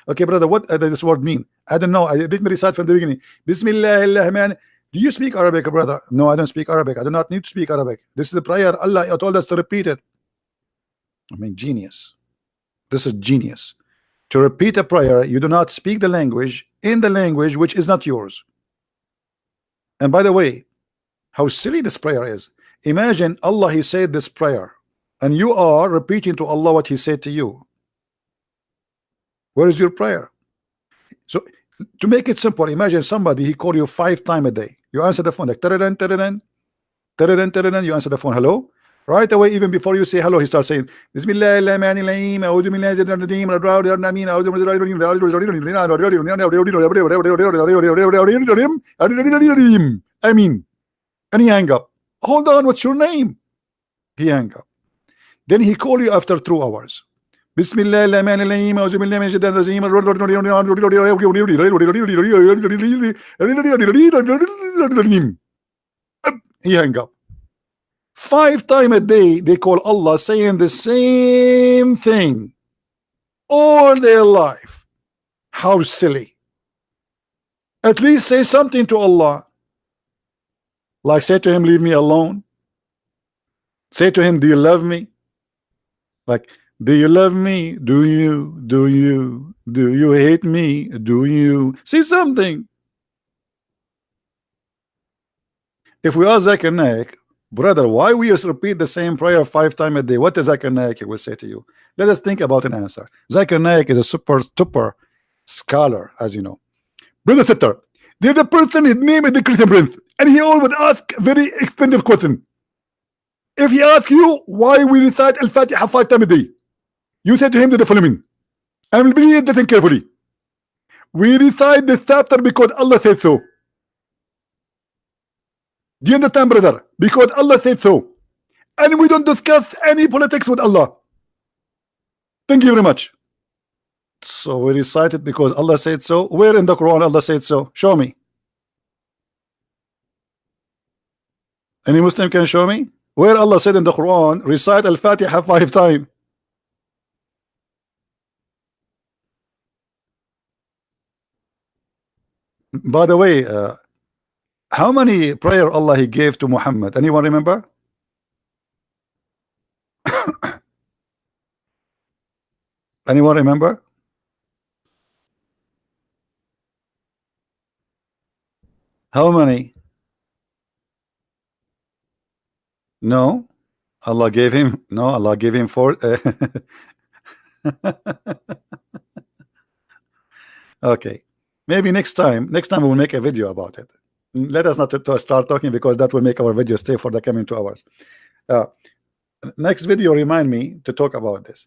Okay, brother, what does this word mean? I don't know. I didn't recite from the beginning. Bismillah. Do you speak Arabic, brother? No, I don't speak Arabic. I do not need to speak Arabic. This is the prayer. Allah told us to repeat it. I mean, genius. This is genius. To repeat a prayer, you do not speak the language in the language which is not yours. And by the way, how silly this prayer is. Imagine Allah, he said this prayer, and you are repeating to Allah what he said to you. Where is your prayer? So to make it simple, imagine somebody, he call you 5 times a day. You answer the phone like taradan, taradan, taradan, taradan. You answer the phone, hello. Right away, even before you say hello, he starts saying Bismillahirrahmanirrahim. I mean, and he hang up. Hold on, what's your name? He hang up. Then he call you after 2 hours. Bismillahirrahmanirrahim. He hang up. 5 times a day they call Allah, saying the same thing all their life. How silly. At least say something to Allah, like say to him, leave me alone. Say to him, do you love me? Like, do you love me? Do you hate me? Do you say something? If we are Zakir Naik, brother, why we just repeat the same prayer 5 times a day? What does Zakir Naik will say to you? Let us think about an answer. Zakir Naik is a super scholar, as you know. Brother Sitter, there's a person, his name is the Christian Prince, and he always ask very expensive question. If he asks you why we recite Al-Fatiha 5 times a day, you say to him the following. I will read that carefully. We recite this chapter because Allah said so. Do you understand, brother? Because Allah said so. And we don't discuss any politics with Allah. Thank you very much. So we recite it because Allah said so. Where in the Quran Allah said so? Show me. Any Muslim can show me? Where Allah said in the Quran, recite Al-Fatiha 5 times. By the way, how many prayer Allah he gave to Muhammad? Anyone remember? Anyone remember? How many? No, Allah gave him. No, Allah gave him 4. Okay, maybe next time we will make a video about it. Let us not to start talking, because that will make our video stay for the coming 2 hours. Next video remind me to talk about this.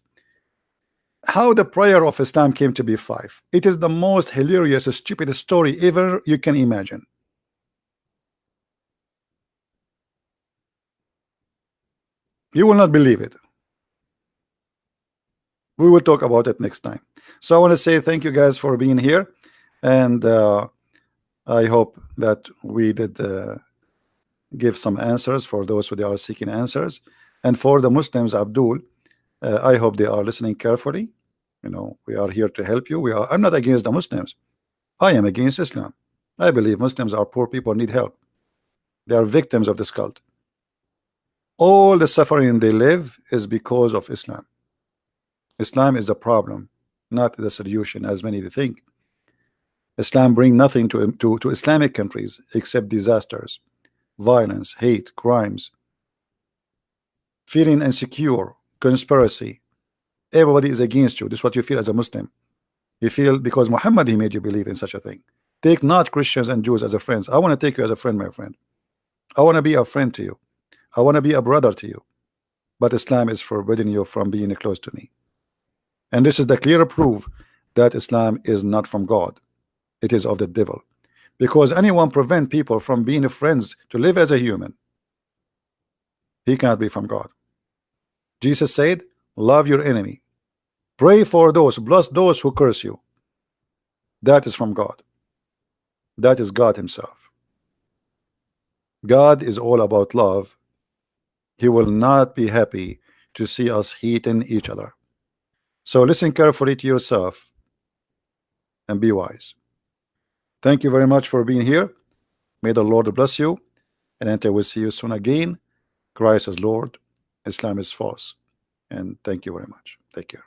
How the prayer of Islam came to be 5. It is the most hilarious, stupid story ever you can imagine. You will not believe it. We will talk about it next time. So I want to say thank you guys for being here, and I hope that we did give some answers for those who are seeking answers. And for the Muslims, Abdul, I hope they are listening carefully. We are here to help you. I'm not against the Muslims. I am against Islam. I believe Muslims are poor people, need help. They are victims of this cult. All the suffering they live is because of Islam. Islam is the problem, not the solution, as many think. Islam bring nothing to Islamic countries except disasters, violence, hate, crimes, feeling insecure, conspiracy. Everybody is against you. This is what you feel as a Muslim. You feel because Muhammad, he made you believe in such a thing. Take not Christians and Jews as a friends. I want to take you as a friend, my friend. I want to be a friend to you. I want to be a brother to you. But Islam is forbidding you from being close to me. And this is the clear proof that Islam is not from God. It is of the devil. Because anyone prevent people from being friends to live as a human, he cannot be from God. Jesus said, love your enemy. Pray for those, bless those who curse you. That is from God. That is God himself. God is all about love. He will not be happy to see us hating each other. So listen carefully to yourself and be wise. Thank you very much for being here. May the Lord bless you, and until we see you soon again. Christ is Lord, Islam is false. And thank you very much. Take care.